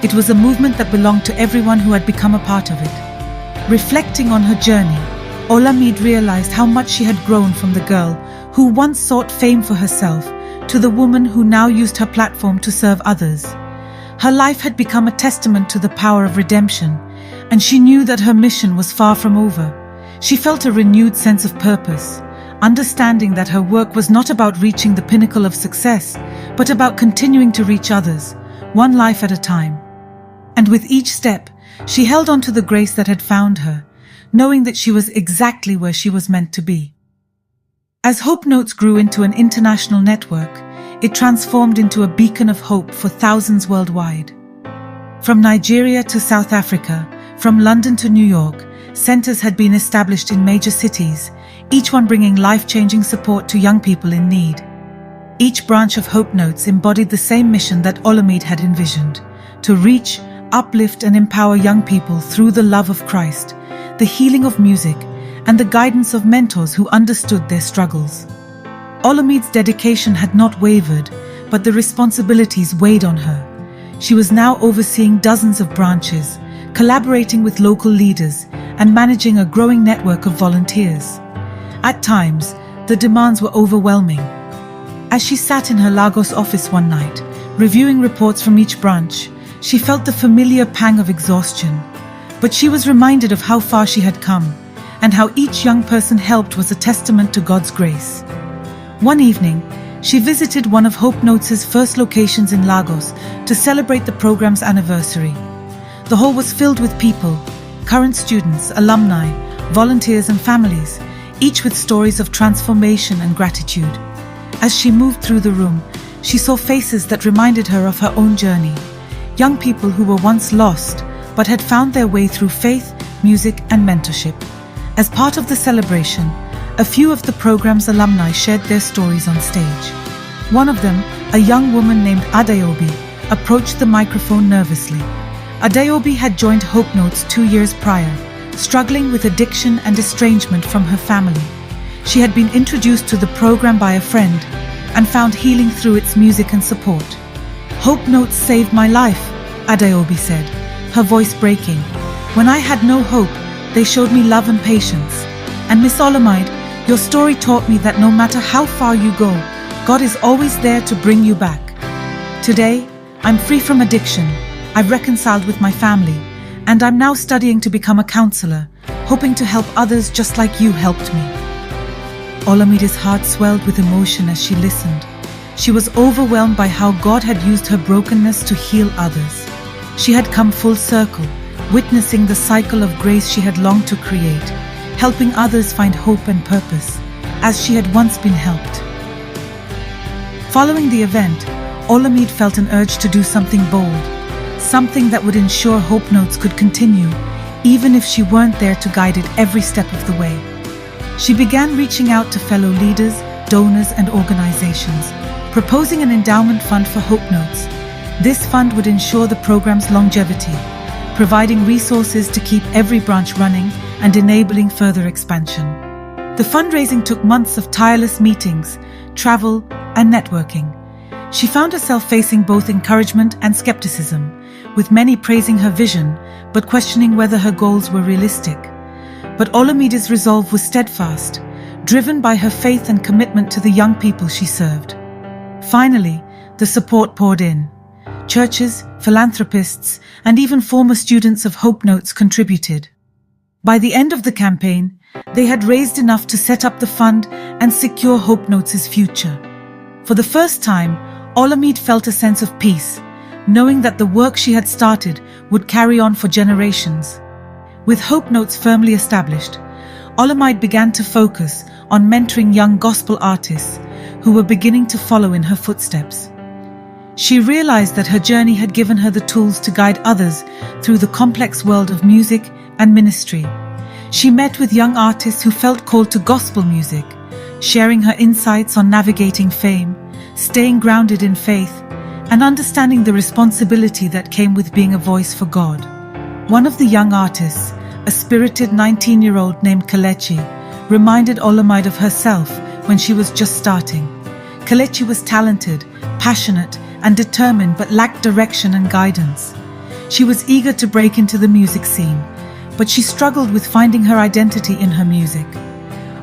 It was a movement that belonged to everyone who had become a part of it. Reflecting on her journey, Olamide realized how much she had grown from the girl who once sought fame for herself to the woman who now used her platform to serve others. Her life had become a testament to the power of redemption, and she knew that her mission was far from over. She felt a renewed sense of purpose, understanding that her work was not about reaching the pinnacle of success, but about continuing to reach others, one life at a time. And with each step, she held on to the grace that had found her, knowing that she was exactly where she was meant to be. As Hope Notes grew into an international network, it transformed into a beacon of hope for thousands worldwide. From Nigeria to South Africa, from London to New York, centers had been established in major cities, each one bringing life-changing support to young people in need. Each branch of Hope Notes embodied the same mission that Olamide had envisioned: to reach, uplift and empower young people through the love of Christ, the healing of music, and the guidance of mentors who understood their struggles. Olamide's dedication had not wavered, but the responsibilities weighed on her. She was now overseeing dozens of branches, collaborating with local leaders, and managing a growing network of volunteers. At times, the demands were overwhelming. As she sat in her Lagos office one night, reviewing reports from each branch, she felt the familiar pang of exhaustion. But she was reminded of how far she had come, and how each young person helped was a testament to God's grace. One evening, she visited one of Hope Notes' first locations in Lagos to celebrate the program's anniversary. The hall was filled with people, current students, alumni, volunteers and families, each with stories of transformation and gratitude. As she moved through the room, she saw faces that reminded her of her own journey. Young people who were once lost, but had found their way through faith, music and mentorship. As part of the celebration, a few of the program's alumni shared their stories on stage. One of them, a young woman named Adeobi, approached the microphone nervously. Adeobi had joined Hope Notes 2 years prior, struggling with addiction and estrangement from her family. She had been introduced to the program by a friend and found healing through its music and support. "Hope Notes saved my life," Adeobi said, her voice breaking. "When I had no hope, they showed me love and patience. And Miss Olamide, your story taught me that no matter how far you go, God is always there to bring you back. Today, I'm free from addiction, I've reconciled with my family, and I'm now studying to become a counselor, hoping to help others just like you helped me." Olamide's heart swelled with emotion as she listened. She was overwhelmed by how God had used her brokenness to heal others. She had come full circle, witnessing the cycle of grace she had longed to create, helping others find hope and purpose, as she had once been helped. Following the event, Olamide felt an urge to do something bold, something that would ensure Hope Notes could continue, even if she weren't there to guide it every step of the way. She began reaching out to fellow leaders, donors and organizations, proposing an endowment fund for Hope Notes. This fund would ensure the program's longevity, providing resources to keep every branch running and enabling further expansion. The fundraising took months of tireless meetings, travel, and networking. She found herself facing both encouragement and skepticism, with many praising her vision, but questioning whether her goals were realistic. But Olamide's resolve was steadfast, driven by her faith and commitment to the young people she served. Finally, the support poured in. Churches, philanthropists, and even former students of Hope Notes contributed. By the end of the campaign, they had raised enough to set up the fund and secure Hope Notes' future. For the first time, Olamide felt a sense of peace, knowing that the work she had started would carry on for generations. With Hope Notes firmly established, Olamide began to focus on mentoring young gospel artists who were beginning to follow in her footsteps. She realized that her journey had given her the tools to guide others through the complex world of music and ministry. She met with young artists who felt called to gospel music, sharing her insights on navigating fame, staying grounded in faith, and understanding the responsibility that came with being a voice for God. One of the young artists, a spirited 19-year-old named Kelechi, reminded Olamide of herself when she was just starting. Kelechi was talented, passionate, and determined but lacked direction and guidance. She was eager to break into the music scene, but she struggled with finding her identity in her music.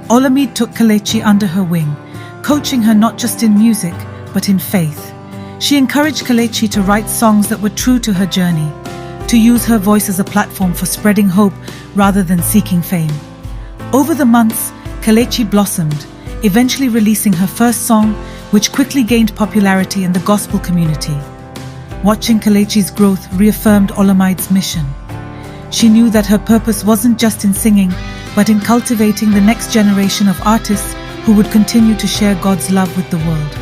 Olamide took Kelechi under her wing, coaching her not just in music, but in faith. She encouraged Kelechi to write songs that were true to her journey, to use her voice as a platform for spreading hope rather than seeking fame. Over the months, Kelechi blossomed, eventually releasing her first song, which quickly gained popularity in the gospel community. Watching Kelechi's growth reaffirmed Olamide's mission. She knew that her purpose wasn't just in singing, but in cultivating the next generation of artists who would continue to share God's love with the world.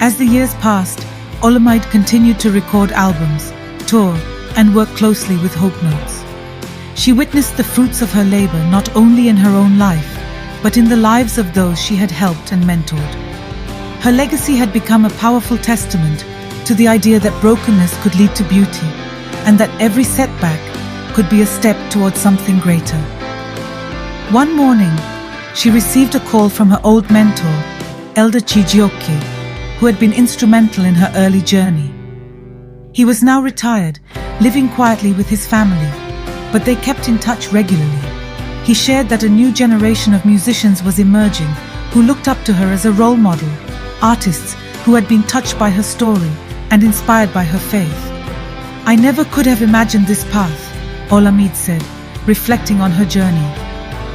As the years passed, Olamide continued to record albums, tour, and work closely with Hope Notes. She witnessed the fruits of her labor not only in her own life, but in the lives of those she had helped and mentored. Her legacy had become a powerful testament to the idea that brokenness could lead to beauty, and that every setback could be a step towards something greater. One morning, she received a call from her old mentor, Elder Chijioke, who had been instrumental in her early journey. He was now retired, living quietly with his family, but they kept in touch regularly. He shared that a new generation of musicians was emerging who looked up to her as a role model, artists who had been touched by her story and inspired by her faith. "I never could have imagined this path," Olamide said, reflecting on her journey.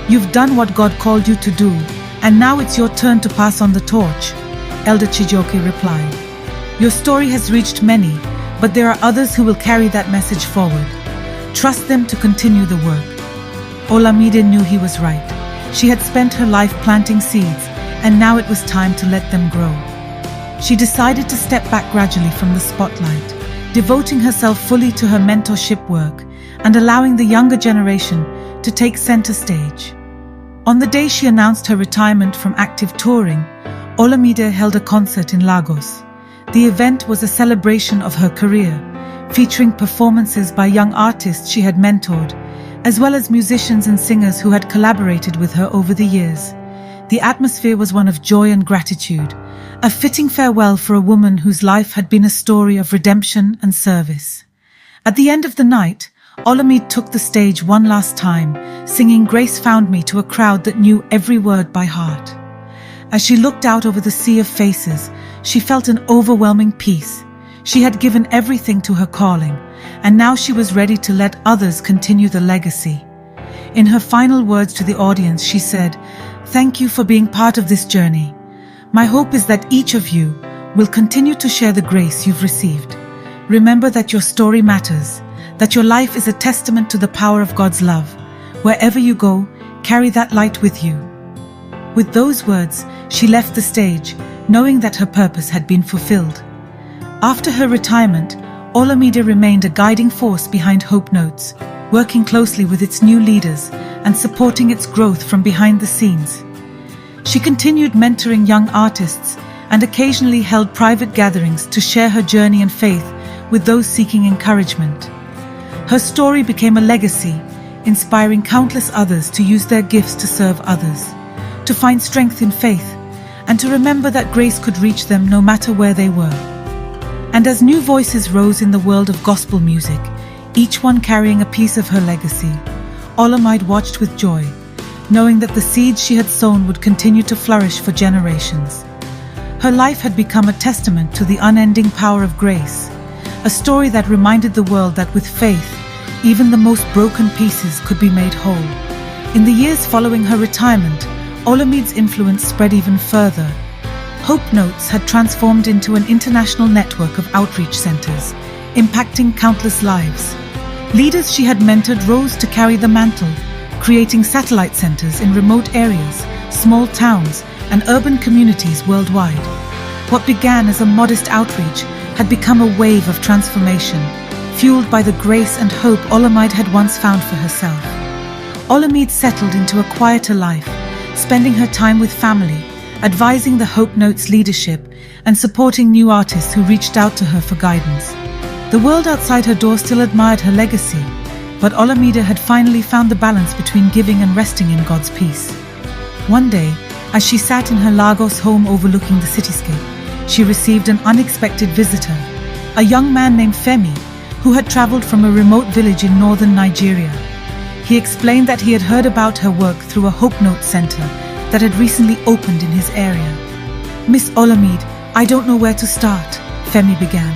"You've done what God called you to do, and now it's your turn to pass on the torch," Elder Chijioke replied. "Your story has reached many, but there are others who will carry that message forward. Trust them to continue the work." Olamide knew he was right. She had spent her life planting seeds, and now it was time to let them grow. She decided to step back gradually from the spotlight, devoting herself fully to her mentorship work and allowing the younger generation to take center stage. On the day she announced her retirement from active touring, Olamide held a concert in Lagos. The event was a celebration of her career, featuring performances by young artists she had mentored, as well as musicians and singers who had collaborated with her over the years. The atmosphere was one of joy and gratitude, a fitting farewell for a woman whose life had been a story of redemption and service. At the end of the night, Olamide took the stage one last time, singing "Grace Found Me" to a crowd that knew every word by heart. As she looked out over the sea of faces, she felt an overwhelming peace. She had given everything to her calling, and now she was ready to let others continue the legacy. In her final words to the audience, she said, "Thank you for being part of this journey. My hope is that each of you will continue to share the grace you've received. Remember that your story matters, that your life is a testament to the power of God's love. Wherever you go, carry that light with you." With those words, she left the stage, knowing that her purpose had been fulfilled. After her retirement, Olamide remained a guiding force behind Hope Notes, working closely with its new leaders and supporting its growth from behind the scenes. She continued mentoring young artists and occasionally held private gatherings to share her journey and faith with those seeking encouragement. Her story became a legacy, inspiring countless others to use their gifts to serve others, to find strength in faith, and to remember that grace could reach them no matter where they were. And as new voices rose in the world of gospel music, each one carrying a piece of her legacy, Olamide watched with joy, knowing that the seeds she had sown would continue to flourish for generations. Her life had become a testament to the unending power of grace, a story that reminded the world that with faith, even the most broken pieces could be made whole. In the years following her retirement, Olamide's influence spread even further. Hope Notes had transformed into an international network of outreach centers, impacting countless lives. Leaders she had mentored rose to carry the mantle, creating satellite centers in remote areas, small towns, and urban communities worldwide. What began as a modest outreach had become a wave of transformation, fueled by the grace and hope Olamide had once found for herself. Olamide settled into a quieter life, spending her time with family, advising the Hope Notes leadership, and supporting new artists who reached out to her for guidance. The world outside her door still admired her legacy, but Olamide had finally found the balance between giving and resting in God's peace. One day, as she sat in her Lagos home overlooking the cityscape, she received an unexpected visitor, a young man named Femi, who had traveled from a remote village in northern Nigeria. He explained that he had heard about her work through a Hope Notes center that had recently opened in his area. "Miss Olamide, I don't know where to start," Femi began,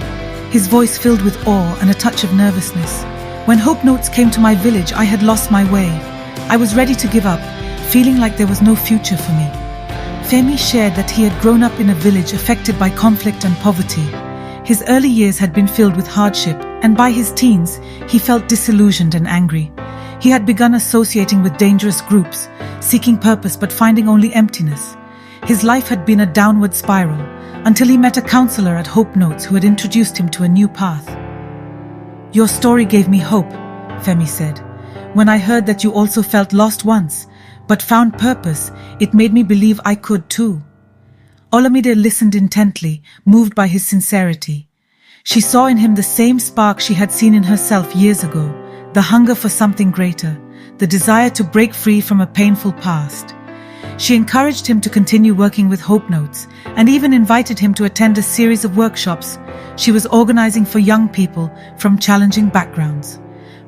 his voice filled with awe and a touch of nervousness. "When Hope Notes came to my village, I had lost my way. I was ready to give up, feeling like there was no future for me." Femi shared that he had grown up in a village affected by conflict and poverty. His early years had been filled with hardship, and by his teens, he felt disillusioned and angry. He had begun associating with dangerous groups, seeking purpose but finding only emptiness. His life had been a downward spiral, until he met a counselor at Hope Notes who had introduced him to a new path. "Your story gave me hope," Femi said. "When I heard that you also felt lost once, but found purpose, it made me believe I could too." Olamide listened intently, moved by his sincerity. She saw in him the same spark she had seen in herself years ago, the hunger for something greater, the desire to break free from a painful past. She encouraged him to continue working with Hope Notes and even invited him to attend a series of workshops she was organizing for young people from challenging backgrounds.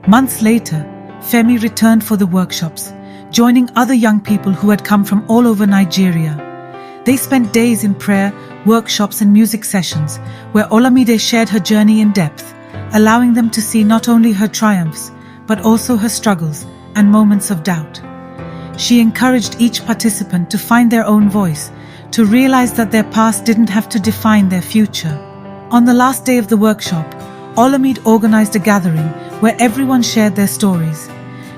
Months later, Femi returned for the workshops, joining other young people who had come from all over Nigeria. They spent days in prayer, workshops and music sessions where Olamide shared her journey in depth, allowing them to see not only her triumphs, but also her struggles and moments of doubt. She encouraged each participant to find their own voice, to realize that their past didn't have to define their future. On the last day of the workshop, Olamide organized a gathering where everyone shared their stories.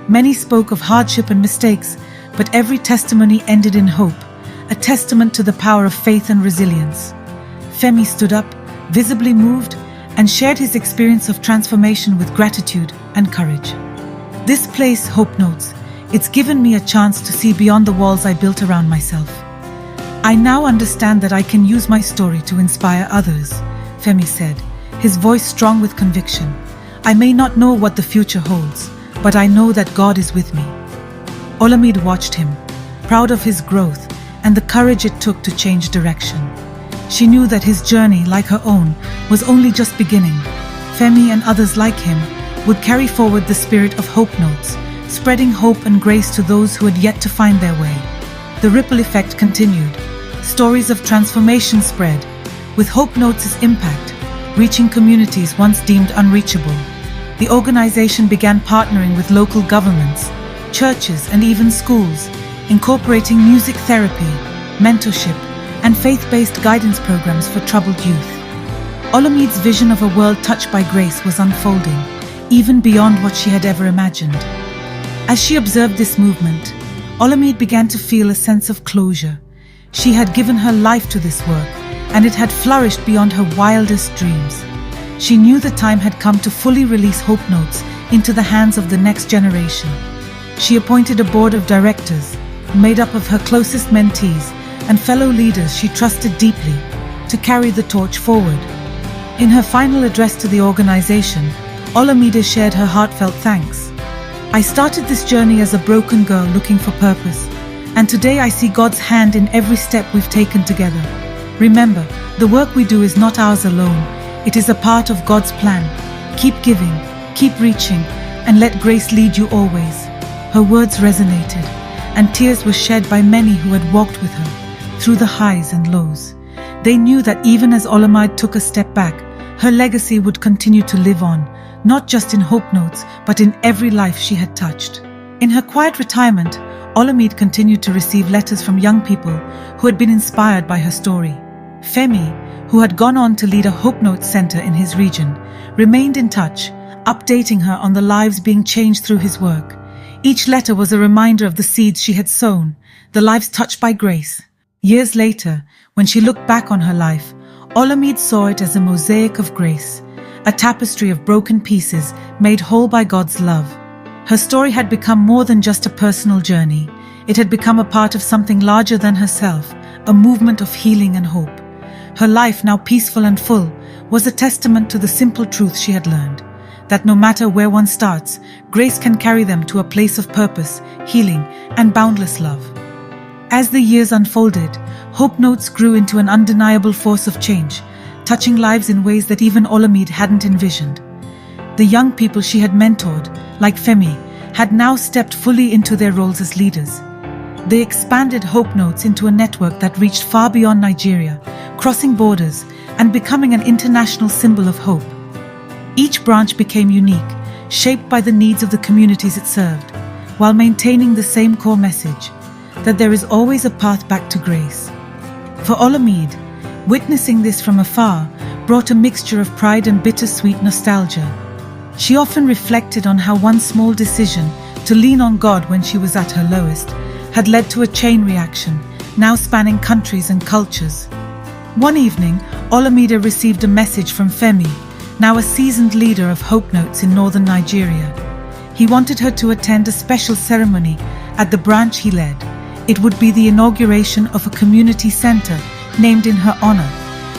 Many spoke of hardship and mistakes, but every testimony ended in hope, a testament to the power of faith and resilience. Femi stood up, visibly moved, and shared his experience of transformation with gratitude and courage. "This place, Hope Notes, it's given me a chance to see beyond the walls I built around myself. I now understand that I can use my story to inspire others," Femi said, his voice strong with conviction. "I may not know what the future holds, but I know that God is with me." Olamide watched him, proud of his growth and the courage it took to change direction. She knew that his journey, like her own, was only just beginning. Femi and others like him would carry forward the spirit of Hope Notes, spreading hope and grace to those who had yet to find their way. The ripple effect continued. Stories of transformation spread, with Hope Notes' impact reaching communities once deemed unreachable. The organization began partnering with local governments, churches, and even schools, incorporating music therapy, mentorship, and faith-based guidance programs for troubled youth. Olamide's vision of a world touched by grace was unfolding, even beyond what she had ever imagined. As she observed this movement, Olamide began to feel a sense of closure. She had given her life to this work, and it had flourished beyond her wildest dreams. She knew the time had come to fully release Hope Notes into the hands of the next generation. She appointed a board of directors, made up of her closest mentees and fellow leaders she trusted deeply, to carry the torch forward. In her final address to the organization, Olamide shared her heartfelt thanks. "I started this journey as a broken girl looking for purpose, and today I see God's hand in every step we've taken together. Remember, the work we do is not ours alone. It is a part of God's plan. Keep giving, keep reaching, and let grace lead you always." Her words resonated, and tears were shed by many who had walked with her through the highs and lows. They knew that even as Olamide took a step back, her legacy would continue to live on, not just in Hope Notes, but in every life she had touched. In her quiet retirement, Olamide continued to receive letters from young people who had been inspired by her story. Femi, who had gone on to lead a Hope Notes center in his region, remained in touch, updating her on the lives being changed through his work. Each letter was a reminder of the seeds she had sown, the lives touched by grace. Years later, when she looked back on her life, Olamide saw it as a mosaic of grace, a tapestry of broken pieces made whole by God's love. Her story had become more than just a personal journey. It had become a part of something larger than herself, a movement of healing and hope. Her life, now peaceful and full, was a testament to the simple truth she had learned, that no matter where one starts, grace can carry them to a place of purpose, healing, and boundless love. As the years unfolded, Hope Notes grew into an undeniable force of change, touching lives in ways that even Olamide hadn't envisioned. The young people she had mentored, like Femi, had now stepped fully into their roles as leaders. They expanded Hope Notes into a network that reached far beyond Nigeria, crossing borders and becoming an international symbol of hope. Each branch became unique, shaped by the needs of the communities it served, while maintaining the same core message, that there is always a path back to grace. For Olamide, witnessing this from afar brought a mixture of pride and bittersweet nostalgia. She often reflected on how one small decision to lean on God when she was at her lowest had led to a chain reaction, now spanning countries and cultures. One evening, Olamide received a message from Femi, now a seasoned leader of Hope Notes in northern Nigeria. He wanted her to attend a special ceremony at the branch he led. It would be the inauguration of a community center named in her honor,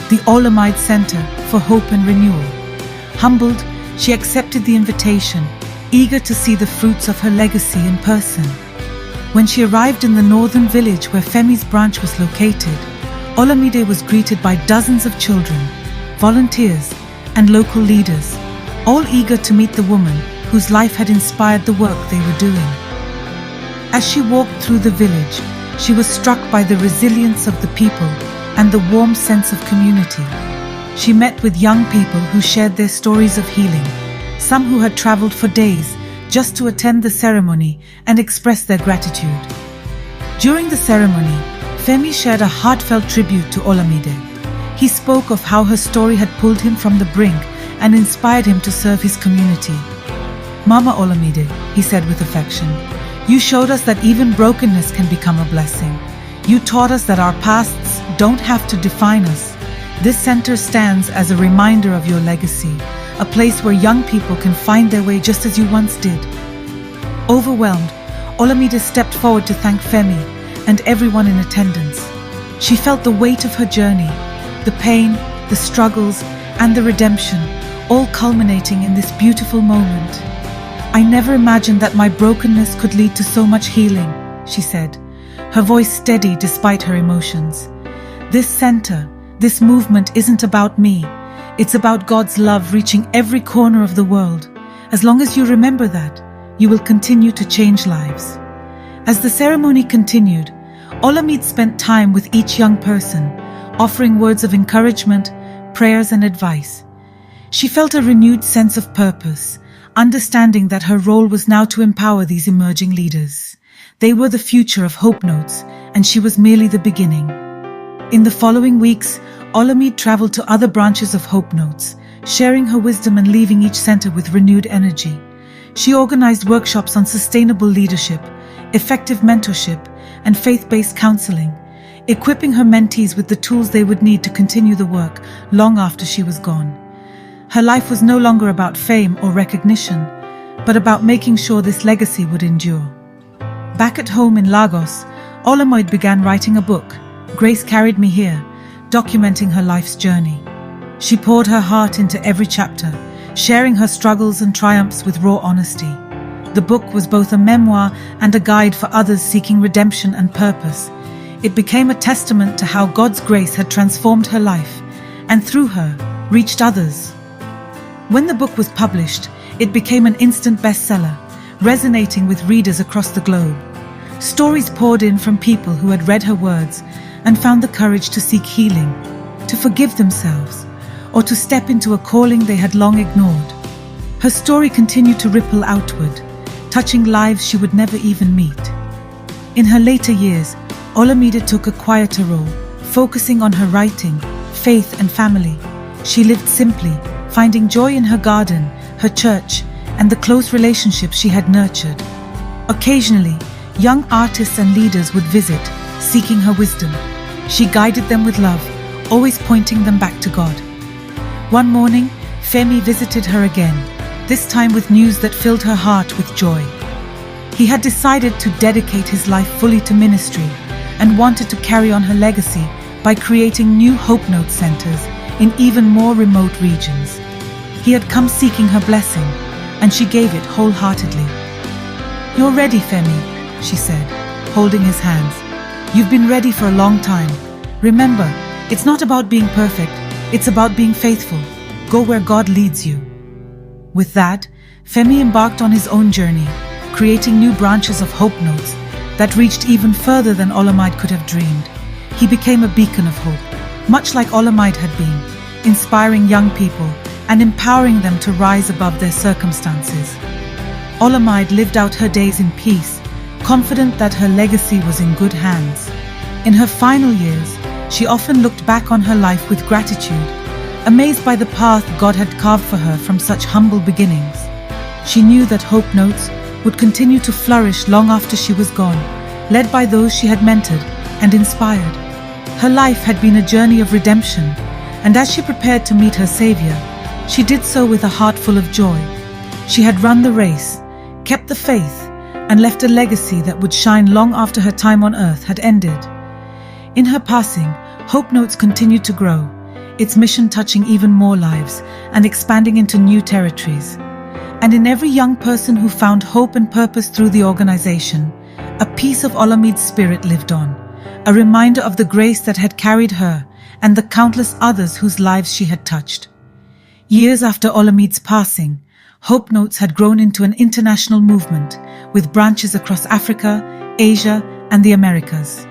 the Olamide Center for Hope and Renewal. Humbled, she accepted the invitation, eager to see the fruits of her legacy in person. When she arrived in the northern village where Femi's branch was located, Olamide was greeted by dozens of children, volunteers, and local leaders, all eager to meet the woman whose life had inspired the work they were doing. As she walked through the village, she was struck by the resilience of the people and the warm sense of community. She met with young people who shared their stories of healing, some who had traveled for days just to attend the ceremony and express their gratitude. During the ceremony, Femi shared a heartfelt tribute to Olamide. He spoke of how her story had pulled him from the brink and inspired him to serve his community. "Mama Olamide," he said with affection, "you showed us that even brokenness can become a blessing. You taught us that our pasts don't have to define us. This center stands as a reminder of your legacy, a place where young people can find their way just as you once did." Overwhelmed, Olamide stepped forward to thank Femi and everyone in attendance. She felt the weight of her journey, the pain, the struggles, and the redemption, all culminating in this beautiful moment. "I never imagined that my brokenness could lead to so much healing," she said, her voice steady despite her emotions. "This center, this movement isn't about me. It's about God's love reaching every corner of the world. As long as you remember that, you will continue to change lives." As the ceremony continued, Olamide spent time with each young person, offering words of encouragement, prayers, and advice. She felt a renewed sense of purpose, understanding that her role was now to empower these emerging leaders. They were the future of Hope Notes, and she was merely the beginning. In the following weeks, Olamide traveled to other branches of Hope Notes, sharing her wisdom and leaving each center with renewed energy. She organized workshops on sustainable leadership, effective mentorship, and faith-based counseling, equipping her mentees with the tools they would need to continue the work long after she was gone. Her life was no longer about fame or recognition, but about making sure this legacy would endure. Back at home in Lagos, Olamide began writing a book, Grace Carried Me Here, documenting her life's journey. She poured her heart into every chapter, sharing her struggles and triumphs with raw honesty. The book was both a memoir and a guide for others seeking redemption and purpose. It became a testament to how God's grace had transformed her life, and through her, reached others. When the book was published, it became an instant bestseller, resonating with readers across the globe. Stories poured in from people who had read her words and found the courage to seek healing, to forgive themselves, or to step into a calling they had long ignored. Her story continued to ripple outward, touching lives she would never even meet. In her later years, Olamide took a quieter role, focusing on her writing, faith and family. She lived simply, finding joy in her garden, her church, and the close relationships she had nurtured. Occasionally, young artists and leaders would visit, seeking her wisdom. She guided them with love, always pointing them back to God. One morning, Femi visited her again, this time with news that filled her heart with joy. He had decided to dedicate his life fully to ministry and wanted to carry on her legacy by creating new Hope Note centers in even more remote regions. He had come seeking her blessing, and she gave it wholeheartedly. "You're ready, Femi," she said, holding his hands. "You've been ready for a long time. Remember, it's not about being perfect, it's about being faithful. Go where God leads you." With that, Femi embarked on his own journey, creating new branches of Hope Notes that reached even further than Olamide could have dreamed. He became a beacon of hope, much like Olamide had been, inspiring young people and empowering them to rise above their circumstances. Olamide lived out her days in peace, confident that her legacy was in good hands. In her final years, she often looked back on her life with gratitude, amazed by the path God had carved for her from such humble beginnings. She knew that Hope Notes would continue to flourish long after she was gone, led by those she had mentored and inspired. Her life had been a journey of redemption, and as she prepared to meet her Savior, she did so with a heart full of joy. She had run the race, kept the faith, and left a legacy that would shine long after her time on earth had ended. In her passing, Hope Notes continued to grow, its mission touching even more lives and expanding into new territories. And in every young person who found hope and purpose through the organization, a piece of Olamide's spirit lived on, a reminder of the grace that had carried her and the countless others whose lives she had touched. Years after Olamide's passing, Hope Notes had grown into an international movement with branches across Africa, Asia, and the Americas.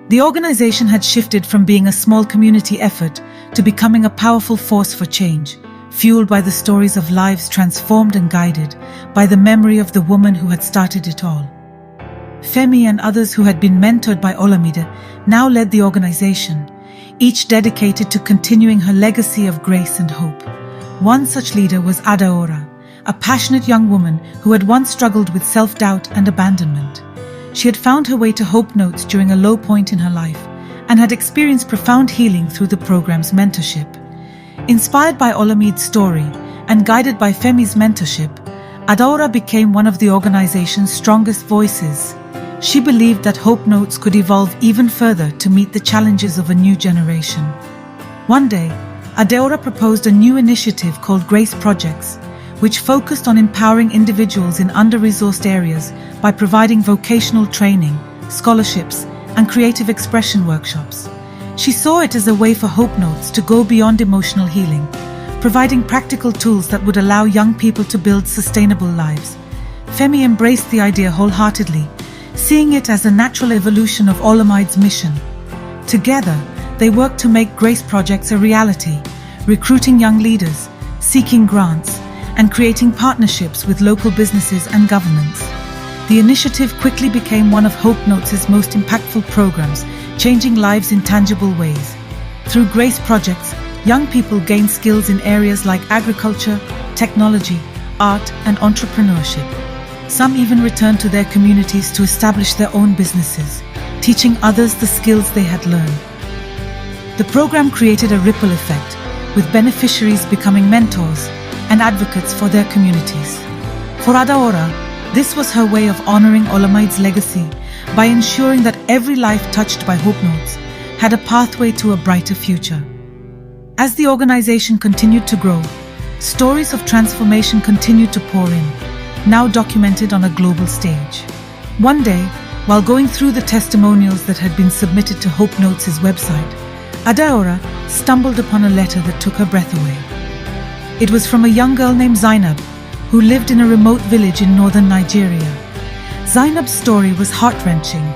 The organization had shifted from being a small community effort to becoming a powerful force for change, fueled by the stories of lives transformed and guided by the memory of the woman who had started it all. Femi and others who had been mentored by Olamide now led the organization, each dedicated to continuing her legacy of grace and hope. One such leader was Adaora, a passionate young woman who had once struggled with self-doubt and abandonment. She had found her way to Hope Notes during a low point in her life and had experienced profound healing through the program's mentorship. Inspired by Olamide's story and guided by Femi's mentorship, Adaora became one of the organization's strongest voices. She believed that Hope Notes could evolve even further to meet the challenges of a new generation. One day, Adaora proposed a new initiative called Grace Projects, which focused on empowering individuals in under-resourced areas by providing vocational training, scholarships, and creative expression workshops. She saw it as a way for Hope Notes to go beyond emotional healing, providing practical tools that would allow young people to build sustainable lives. Femi embraced the idea wholeheartedly, seeing it as a natural evolution of Olamide's mission. Together, they worked to make Grace Projects a reality, recruiting young leaders, seeking grants, and creating partnerships with local businesses and governments. The initiative quickly became one of Hope Notes' most impactful programs, changing lives in tangible ways. Through Grace Projects, young people gained skills in areas like agriculture, technology, art, and entrepreneurship. Some even returned to their communities to establish their own businesses, teaching others the skills they had learned. The program created a ripple effect, with beneficiaries becoming mentors and advocates for their communities. For Adaora, this was her way of honoring Olamide's legacy by ensuring that every life touched by Hope Notes had a pathway to a brighter future. As the organization continued to grow, stories of transformation continued to pour in, now documented on a global stage. One day, while going through the testimonials that had been submitted to Hope Notes' website, Adaora stumbled upon a letter that took her breath away. It was from a young girl named Zainab, who lived in a remote village in northern Nigeria. Zainab's story was heart-wrenching.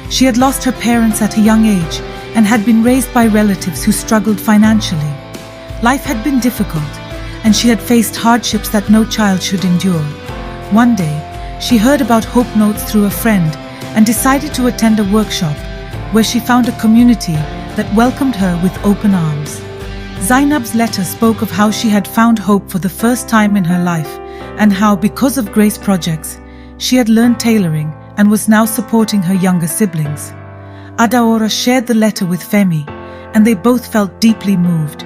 She had lost her parents at a young age and had been raised by relatives who struggled financially. Life had been difficult, and she had faced hardships that no child should endure. One day, she heard about Hope Notes through a friend and decided to attend a workshop where she found a community that welcomed her with open arms. Zainab's letter spoke of how she had found hope for the first time in her life and how, because of Grace Projects, she had learned tailoring and was now supporting her younger siblings. Adaora shared the letter with Femi, and they both felt deeply moved.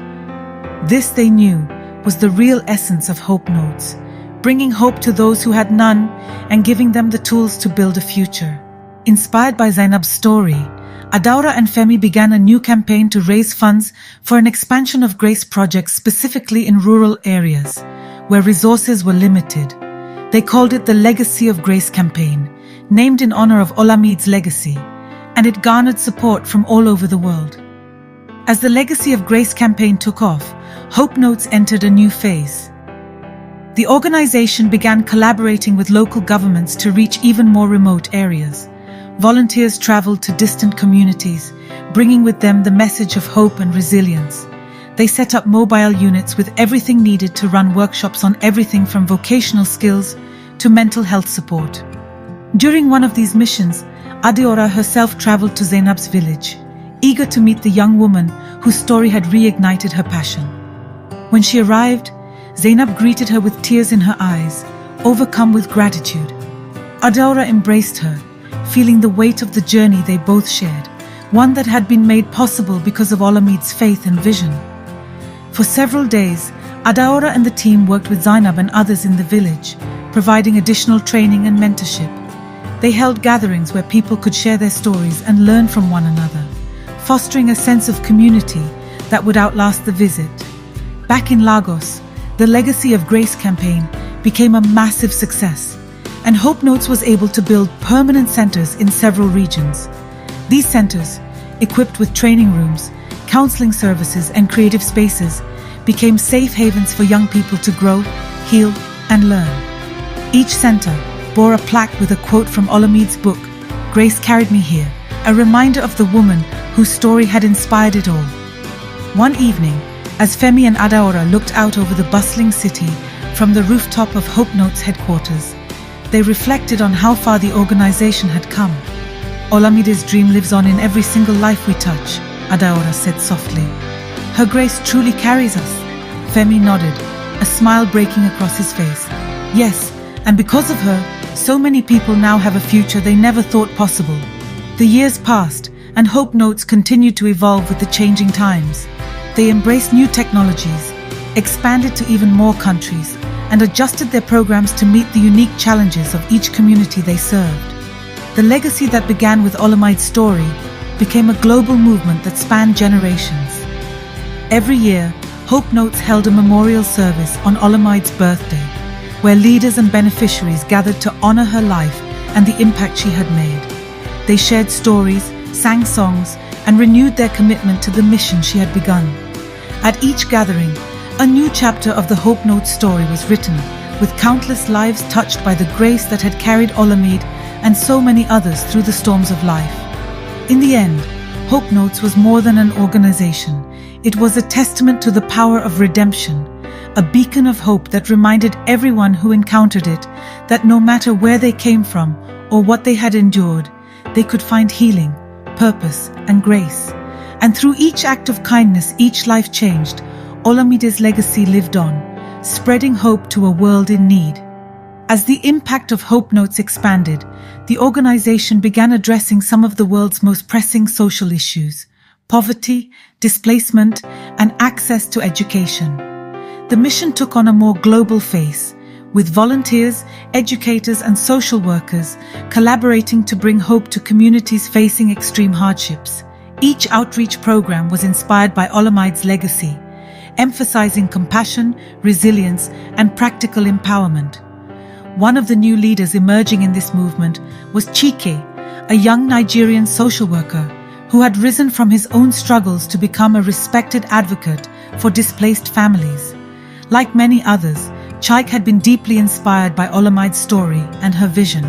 This, they knew, was the real essence of Hope Notes, bringing hope to those who had none and giving them the tools to build a future. Inspired by Zainab's story, Adaora and Femi began a new campaign to raise funds for an expansion of Grace Projects, specifically in rural areas, where resources were limited. They called it the Legacy of Grace campaign, named in honor of Olamide's legacy, and it garnered support from all over the world. As the Legacy of Grace campaign took off, Hope Notes entered a new phase. The organization began collaborating with local governments to reach even more remote areas. Volunteers traveled to distant communities, bringing with them the message of hope and resilience. They set up mobile units with everything needed to run workshops on everything from vocational skills to mental health support. During one of these missions, Adaora herself traveled to Zainab's village, eager to meet the young woman whose story had reignited her passion. When she arrived, Zainab greeted her with tears in her eyes, overcome with gratitude. Adaora embraced her, feeling the weight of the journey they both shared, one that had been made possible because of Olamide's faith and vision. For several days, Adaora and the team worked with Zainab and others in the village, providing additional training and mentorship. They held gatherings where people could share their stories and learn from one another, fostering a sense of community that would outlast the visit. Back in Lagos, the Legacy of Grace campaign became a massive success, and Hope Notes was able to build permanent centers in several regions. These centers, equipped with training rooms, counseling services, and creative spaces, became safe havens for young people to grow, heal, and learn. Each center bore a plaque with a quote from Olamide's book, Grace Carried Me Here, a reminder of the woman whose story had inspired it all. One evening, as Femi and Adaora looked out over the bustling city from the rooftop of Hope Notes headquarters, they reflected on how far the organization had come. Olamide's dream lives on in every single life we touch, Adaora said softly. Her grace truly carries us. Femi nodded, a smile breaking across his face. Yes, and because of her, so many people now have a future they never thought possible. The years passed, and Hope Notes continued to evolve with the changing times. They embraced new technologies, expanded to even more countries, and adjusted their programs to meet the unique challenges of each community they served. The legacy that began with Olamide's story became a global movement that spanned generations. Every year, Hope Notes held a memorial service on Olamide's birthday, where leaders and beneficiaries gathered to honor her life and the impact she had made. They shared stories, sang songs, and renewed their commitment to the mission she had begun. At each gathering, a new chapter of the Hope Notes story was written, with countless lives touched by the grace that had carried Olamide and so many others through the storms of life. In the end, Hope Notes was more than an organization. It was a testament to the power of redemption, a beacon of hope that reminded everyone who encountered it that no matter where they came from or what they had endured, they could find healing, purpose, and grace. And through each act of kindness, each life changed. Olamide's legacy lived on, spreading hope to a world in need. As the impact of Hope Notes expanded, the organization began addressing some of the world's most pressing social issues: poverty, displacement, and access to education. The mission took on a more global face, with volunteers, educators, and social workers collaborating to bring hope to communities facing extreme hardships. Each outreach program was inspired by Olamide's legacy, emphasizing compassion, resilience, and practical empowerment. One of the new leaders emerging in this movement was Chike, a young Nigerian social worker who had risen from his own struggles to become a respected advocate for displaced families. Like many others, Chike had been deeply inspired by Olamide's story and her vision.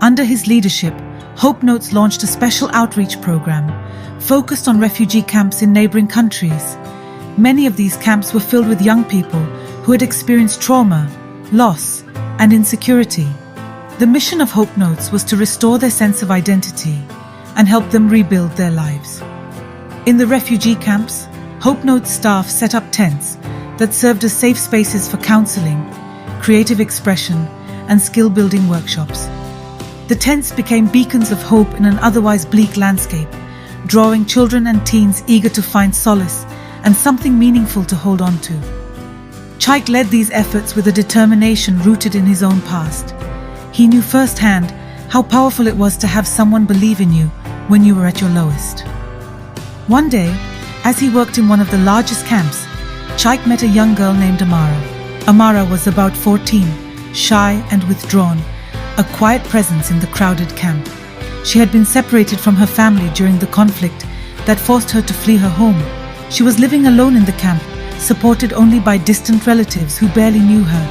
Under his leadership, Hope Notes launched a special outreach program focused on refugee camps in neighboring countries. Many of these camps were filled with young people who had experienced trauma, loss, and insecurity. The mission of Hope Notes was to restore their sense of identity and help them rebuild their lives. In the refugee camps, Hope Notes staff set up tents that served as safe spaces for counseling, creative expression, and skill-building workshops. The tents became beacons of hope in an otherwise bleak landscape, drawing children and teens eager to find solace and something meaningful to hold on to. Chaik led these efforts with a determination rooted in his own past. He knew firsthand how powerful it was to have someone believe in you when you were at your lowest. One day, as he worked in one of the largest camps, Chaik met a young girl named Amara. Amara was about 14, shy and withdrawn, a quiet presence in the crowded camp. She had been separated from her family during the conflict that forced her to flee her home. She was living alone in the camp, supported only by distant relatives who barely knew her.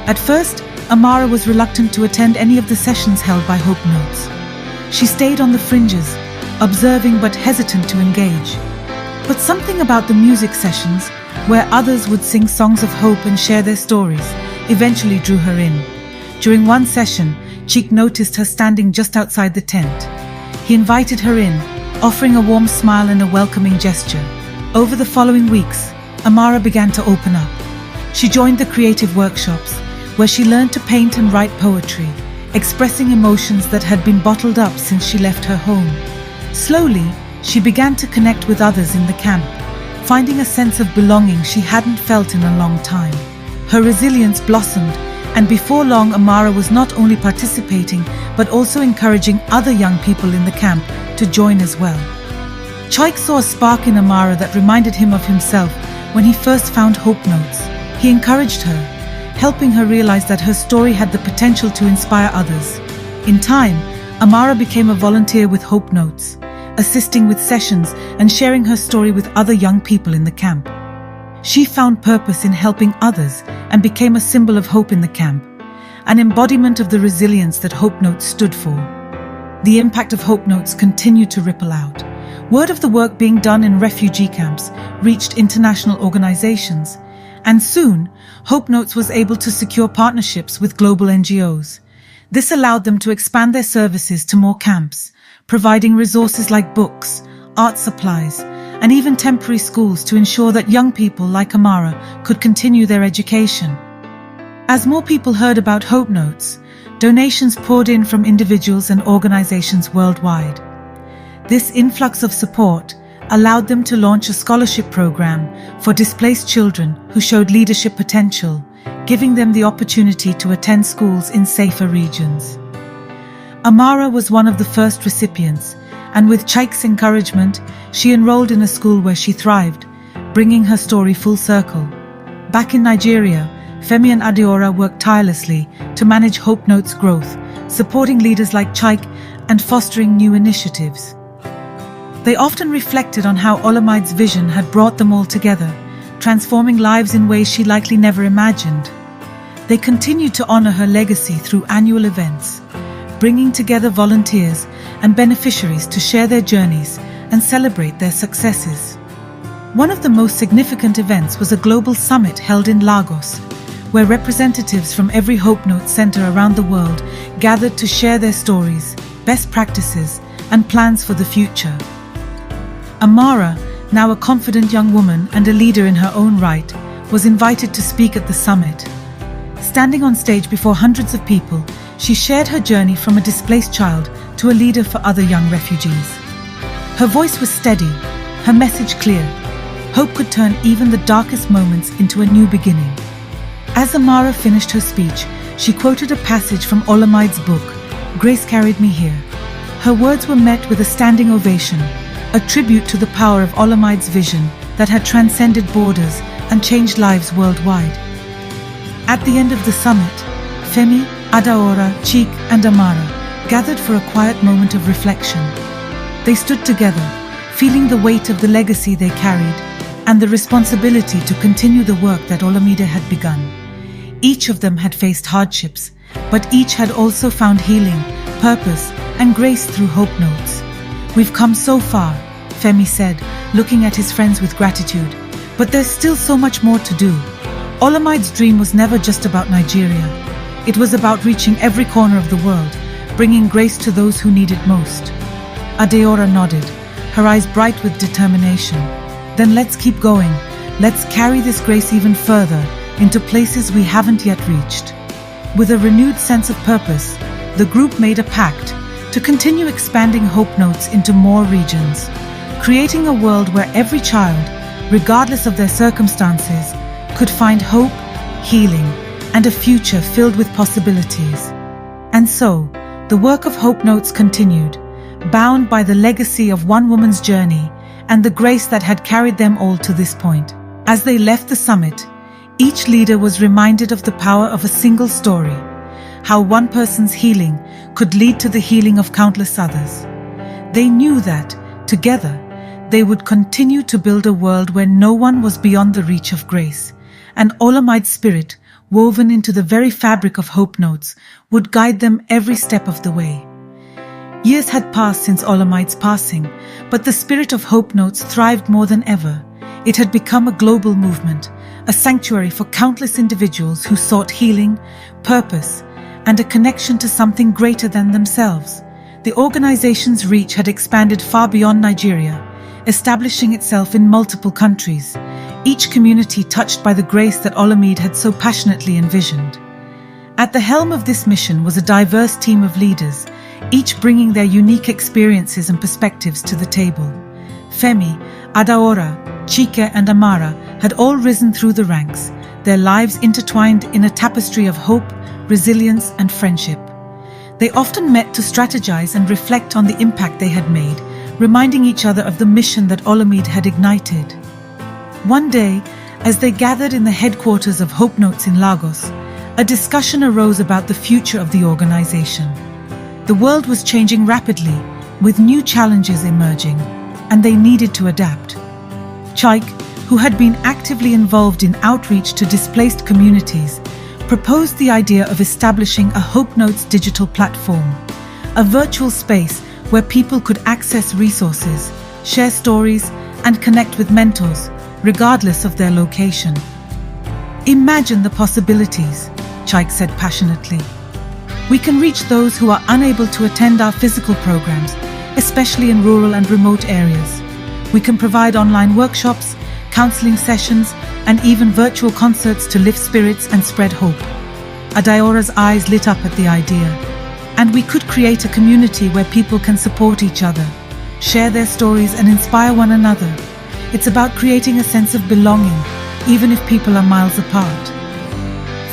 At first, Amara was reluctant to attend any of the sessions held by Hope Notes. She stayed on the fringes, observing but hesitant to engage. But something about the music sessions, where others would sing songs of hope and share their stories, eventually drew her in. During one session, Chaik noticed her standing just outside the tent. He invited her in, offering a warm smile and a welcoming gesture. Over the following weeks, Amara began to open up. She joined the creative workshops, where she learned to paint and write poetry, expressing emotions that had been bottled up since she left her home. Slowly, she began to connect with others in the camp, finding a sense of belonging she hadn't felt in a long time. Her resilience blossomed, and before long Amara was not only participating but also encouraging other young people in the camp to join as well. Chaik saw a spark in Amara that reminded him of himself when he first found Hope Notes. He encouraged her, helping her realize that her story had the potential to inspire others. In time, Amara became a volunteer with Hope Notes, assisting with sessions and sharing her story with other young people in the camp. She found purpose in helping others and became a symbol of hope in the camp, an embodiment of the resilience that Hope Notes stood for. The impact of Hope Notes continued to ripple out. Word of the work being done in refugee camps reached international organizations, and soon, Hope Notes was able to secure partnerships with global NGOs. This allowed them to expand their services to more camps, providing resources like books, art supplies, and even temporary schools to ensure that young people like Amara could continue their education. As more people heard about Hope Notes, donations poured in from individuals and organizations worldwide. This influx of support allowed them to launch a scholarship program for displaced children who showed leadership potential, giving them the opportunity to attend schools in safer regions. Amara was one of the first recipients, and with Chaik's encouragement, she enrolled in a school where she thrived, bringing her story full circle. Back in Nigeria, Femi and Adeora worked tirelessly to manage Hope Notes' growth, supporting leaders like Chaik and fostering new initiatives. They often reflected on how Olamide's vision had brought them all together, transforming lives in ways she likely never imagined. They continued to honor her legacy through annual events, bringing together volunteers and beneficiaries to share their journeys and celebrate their successes. One of the most significant events was a global summit held in Lagos, where representatives from every Hope Notes center around the world gathered to share their stories, best practices, and plans for the future. Amara, now a confident young woman and a leader in her own right, was invited to speak at the summit. Standing on stage before hundreds of people, she shared her journey from a displaced child to a leader for other young refugees. Her voice was steady, her message clear. Hope could turn even the darkest moments into a new beginning. As Amara finished her speech, she quoted a passage from Olamide's book, Grace Carried Me Here. Her words were met with a standing ovation, a tribute to the power of Olamide's vision that had transcended borders and changed lives worldwide. At the end of the summit, Femi, Adaora, Chaik, and Amara gathered for a quiet moment of reflection. They stood together, feeling the weight of the legacy they carried and the responsibility to continue the work that Olamide had begun. Each of them had faced hardships, but each had also found healing, purpose, and grace through Hope Notes. We've come so far, Femi said, looking at his friends with gratitude, but there's still so much more to do. Olamide's dream was never just about Nigeria. It was about reaching every corner of the world, bringing grace to those who need it most. Adeora nodded, her eyes bright with determination. Then let's keep going. Let's carry this grace even further into places we haven't yet reached. With a renewed sense of purpose, the group made a pact to continue expanding Hope Notes into more regions, creating a world where every child, regardless of their circumstances, could find hope, healing, and a future filled with possibilities. And so, the work of Hope Notes continued, bound by the legacy of one woman's journey and the grace that had carried them all to this point. As they left the summit, each leader was reminded of the power of a single story, how one person's healing could lead to the healing of countless others. They knew that, together, they would continue to build a world where no one was beyond the reach of grace, and Olamide's spirit, woven into the very fabric of Hope Notes, would guide them every step of the way. Years had passed since Olamide's passing, but the spirit of Hope Notes thrived more than ever. It had become a global movement, a sanctuary for countless individuals who sought healing, purpose, and a connection to something greater than themselves. The organization's reach had expanded far beyond Nigeria, establishing itself in multiple countries, each community touched by the grace that Olamide had so passionately envisioned. At the helm of this mission was a diverse team of leaders, each bringing their unique experiences and perspectives to the table. Femi, Adaora, Chike, and Amara had all risen through the ranks, their lives intertwined in a tapestry of hope, resilience, and friendship. They often met to strategize and reflect on the impact they had made, reminding each other of the mission that Olamide had ignited. One day, as they gathered in the headquarters of Hope Notes in Lagos, a discussion arose about the future of the organization. The world was changing rapidly, with new challenges emerging, and they needed to adapt. Chike, who had been actively involved in outreach to displaced communities, proposed the idea of establishing a Hope Notes digital platform, a virtual space where people could access resources, share stories, and connect with mentors, regardless of their location. Imagine the possibilities, Chike said passionately. We can reach those who are unable to attend our physical programs, especially in rural and remote areas. We can provide online workshops, counseling sessions, and even virtual concerts to lift spirits and spread hope. Adaora's eyes lit up at the idea. And we could create a community where people can support each other, share their stories, and inspire one another. It's about creating a sense of belonging, even if people are miles apart.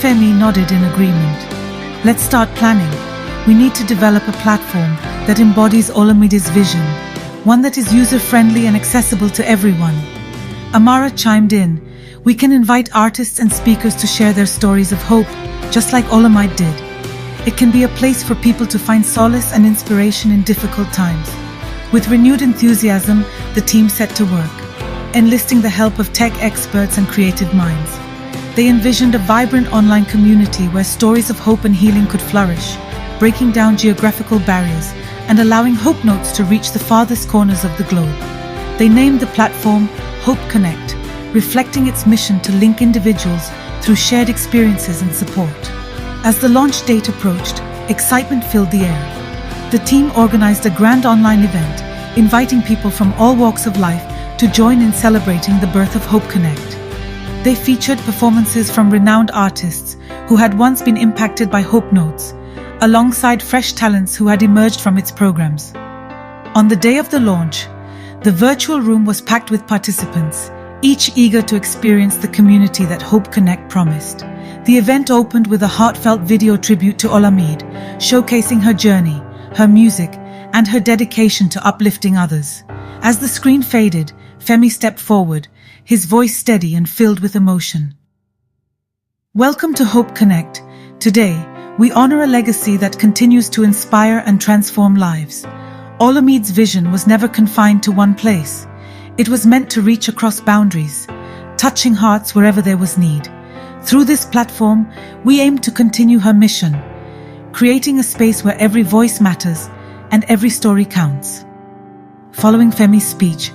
Femi nodded in agreement. Let's start planning. We need to develop a platform that embodies Olamide's vision, one that is user-friendly and accessible to everyone. Amara chimed in. We can invite artists and speakers to share their stories of hope, just like Olamide did. It can be a place for people to find solace and inspiration in difficult times. With renewed enthusiasm, the team set to work, enlisting the help of tech experts and creative minds. They envisioned a vibrant online community where stories of hope and healing could flourish, breaking down geographical barriers and allowing Hope Notes to reach the farthest corners of the globe. They named the platform Hope Connect, reflecting its mission to link individuals through shared experiences and support. As the launch date approached, excitement filled the air. The team organized a grand online event, inviting people from all walks of life to join in celebrating the birth of Hope Connect. They featured performances from renowned artists who had once been impacted by Hope Notes, alongside fresh talents who had emerged from its programs. On the day of the launch, the virtual room was packed with participants, each eager to experience the community that Hope Connect promised. The event opened with a heartfelt video tribute to Olamide, showcasing her journey, her music, and her dedication to uplifting others. As the screen faded, Femi stepped forward, his voice steady and filled with emotion. Welcome to Hope Connect. Today, we honor a legacy that continues to inspire and transform lives. Olamide's vision was never confined to one place. It was meant to reach across boundaries, touching hearts wherever there was need. Through this platform, we aim to continue her mission, creating a space where every voice matters and every story counts. Following Femi's speech,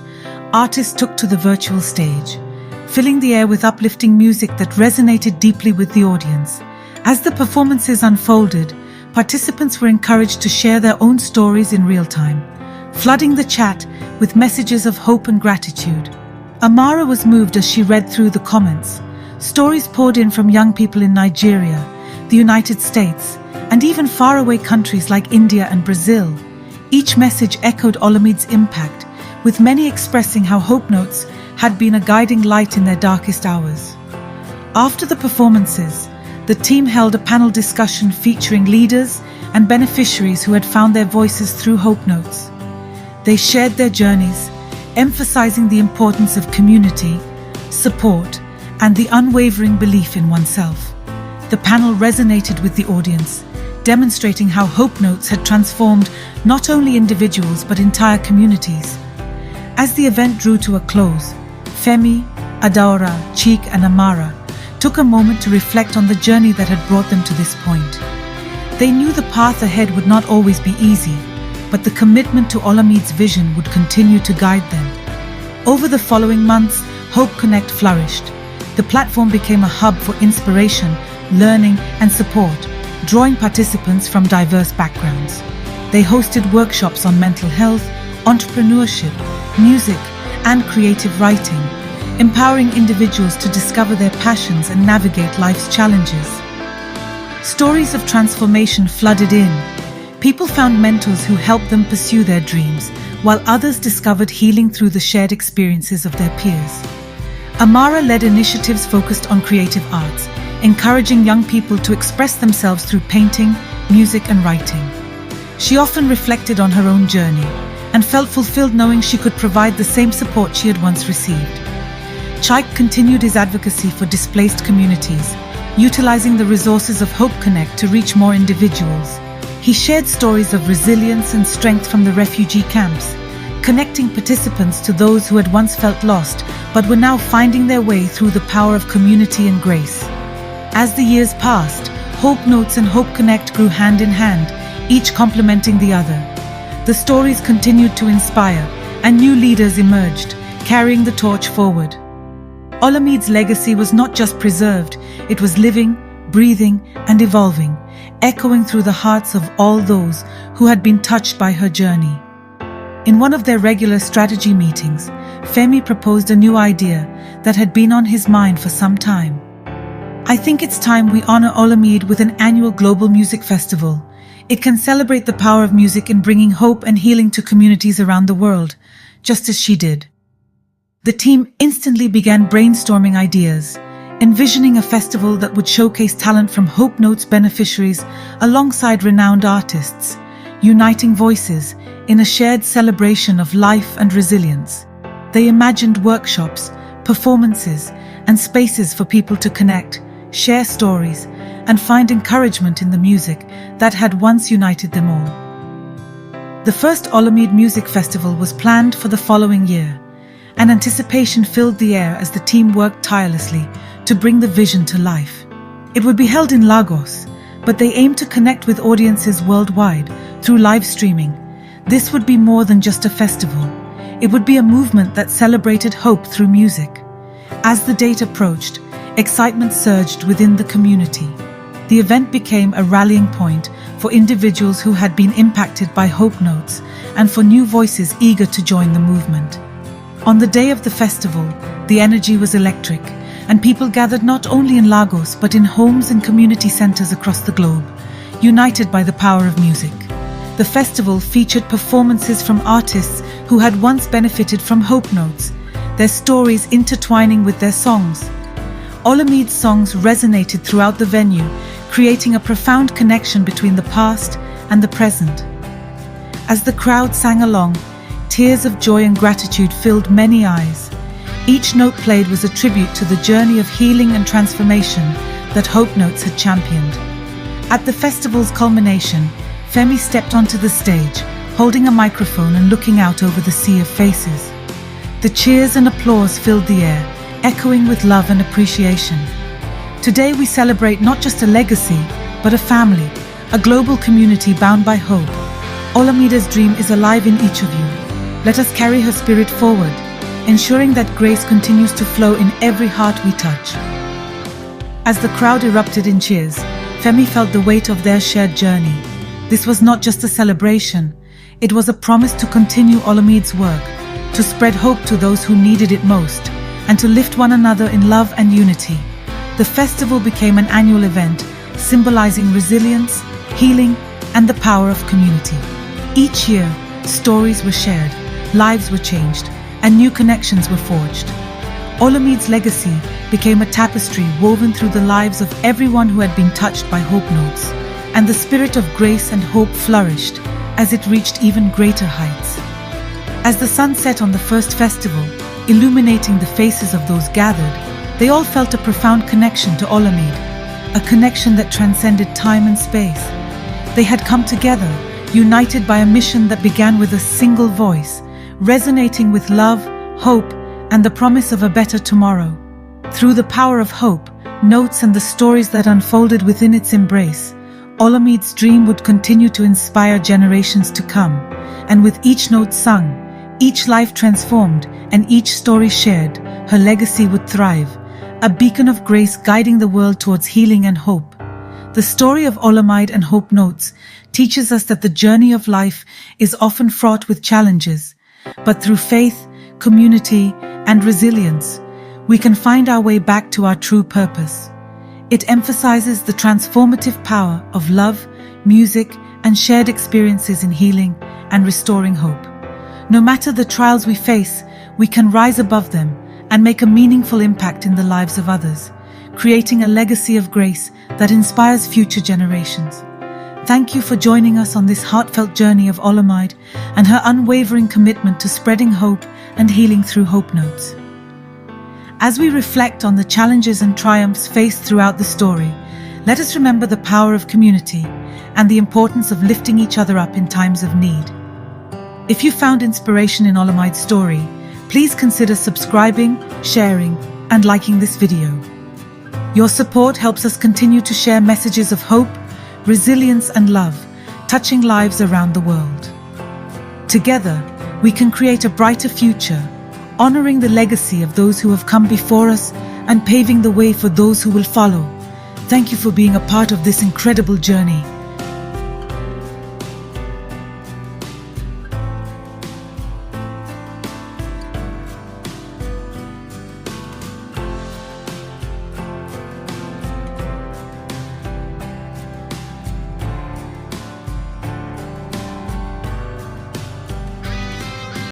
artists took to the virtual stage, filling the air with uplifting music that resonated deeply with the audience. As the performances unfolded, participants were encouraged to share their own stories in real time, flooding the chat with messages of hope and gratitude. Amara was moved as she read through the comments. Stories poured in from young people in Nigeria, the United States, and even faraway countries like India and Brazil. Each message echoed Olamide's impact, with many expressing how Hope Notes had been a guiding light in their darkest hours. After the performances, the team held a panel discussion featuring leaders and beneficiaries who had found their voices through Hope Notes. They shared their journeys, emphasizing the importance of community, support, and the unwavering belief in oneself. The panel resonated with the audience, demonstrating how Hope Notes had transformed not only individuals but entire communities. As the event drew to a close, Femi, Adaora, Cheek, and Amara took a moment to reflect on the journey that had brought them to this point. They knew the path ahead would not always be easy, but the commitment to Olamide's vision would continue to guide them. Over the following months, Hope Connect flourished. The platform became a hub for inspiration, learning, and support, drawing participants from diverse backgrounds. They hosted workshops on mental health, entrepreneurship, music, and creative writing, empowering individuals to discover their passions and navigate life's challenges. Stories of transformation flooded in. People found mentors who helped them pursue their dreams, while others discovered healing through the shared experiences of their peers. Amara led initiatives focused on creative arts, encouraging young people to express themselves through painting, music, and writing. She often reflected on her own journey and felt fulfilled knowing she could provide the same support she had once received. Chaik continued his advocacy for displaced communities, utilizing the resources of Hope Connect to reach more individuals. He shared stories of resilience and strength from the refugee camps, connecting participants to those who had once felt lost but were now finding their way through the power of community and grace. As the years passed, Hope Notes and Hope Connect grew hand in hand, each complementing the other. The stories continued to inspire, and new leaders emerged, carrying the torch forward. Olamide's legacy was not just preserved, it was living, breathing, and evolving, echoing through the hearts of all those who had been touched by her journey. In one of their regular strategy meetings, Femi proposed a new idea that had been on his mind for some time. "I think it's time we honor Olamide with an annual global music festival. It can celebrate the power of music in bringing hope and healing to communities around the world, just as she did." The team instantly began brainstorming ideas, envisioning a festival that would showcase talent from Hope Notes beneficiaries alongside renowned artists, uniting voices in a shared celebration of life and resilience. They imagined workshops, performances, and spaces for people to connect, share stories, and find encouragement in the music that had once united them all. The first Olamide Music Festival was planned for the following year, and anticipation filled the air as the team worked tirelessly to bring the vision to life. It would be held in Lagos, but they aimed to connect with audiences worldwide through live streaming. This would be more than just a festival. It would be a movement that celebrated hope through music. As the date approached, excitement surged within the community. The event became a rallying point for individuals who had been impacted by Hope Notes and for new voices eager to join the movement. On the day of the festival, the energy was electric, and people gathered not only in Lagos but in homes and community centers across the globe, united by the power of music. The festival featured performances from artists who had once benefited from Hope Notes, their stories intertwining with their songs. Olamide's songs resonated throughout the venue, creating a profound connection between the past and the present. As the crowd sang along, tears of joy and gratitude filled many eyes. Each note played was a tribute to the journey of healing and transformation that Hope Notes had championed. At the festival's culmination, Femi stepped onto the stage, holding a microphone and looking out over the sea of faces. The cheers and applause filled the air, echoing with love and appreciation. Today we celebrate not just a legacy, but a family, a global community bound by hope. Olamide's dream is alive in each of you. Let us carry her spirit forward, ensuring that grace continues to flow in every heart we touch. As the crowd erupted in cheers, Femi felt the weight of their shared journey. This was not just a celebration, It was a promise to continue Olamide's work, to spread hope to those who needed it most, and to lift one another in love and unity. The festival became an annual event, symbolizing resilience, healing, and the power of community. Each year, stories were shared, lives were changed, and new connections were forged. Olamide's legacy became a tapestry woven through the lives of everyone who had been touched by hope notes, and the spirit of grace and hope flourished as it reached even greater heights. As the sun set on the first festival, illuminating the faces of those gathered, they all felt a profound connection to Olamide, a connection that transcended time and space. They had come together, united by a mission that began with a single voice, resonating with love, hope, and the promise of a better tomorrow. Through the power of hope, notes, and the stories that unfolded within its embrace, Olamide's dream would continue to inspire generations to come, and with each note sung, each life transformed, and each story shared, her legacy would thrive, a beacon of grace guiding the world towards healing and hope. The story of Olamide and Hope Notes teaches us that the journey of life is often fraught with challenges, but through faith, community, and resilience, we can find our way back to our true purpose. It emphasizes the transformative power of love, music, and shared experiences in healing and restoring hope. No matter the trials we face, we can rise above them and make a meaningful impact in the lives of others, creating a legacy of grace that inspires future generations. Thank you for joining us on this heartfelt journey of Olamide and her unwavering commitment to spreading hope and healing through Hope Notes. As we reflect on the challenges and triumphs faced throughout the story, let us remember the power of community and the importance of lifting each other up in times of need. If you found inspiration in Olamide's story, please consider subscribing, sharing, and liking this video. Your support helps us continue to share messages of hope, resilience, and love, touching lives around the world. Together, we can create a brighter future, honoring the legacy of those who have come before us and paving the way for those who will follow. Thank you for being a part of this incredible journey.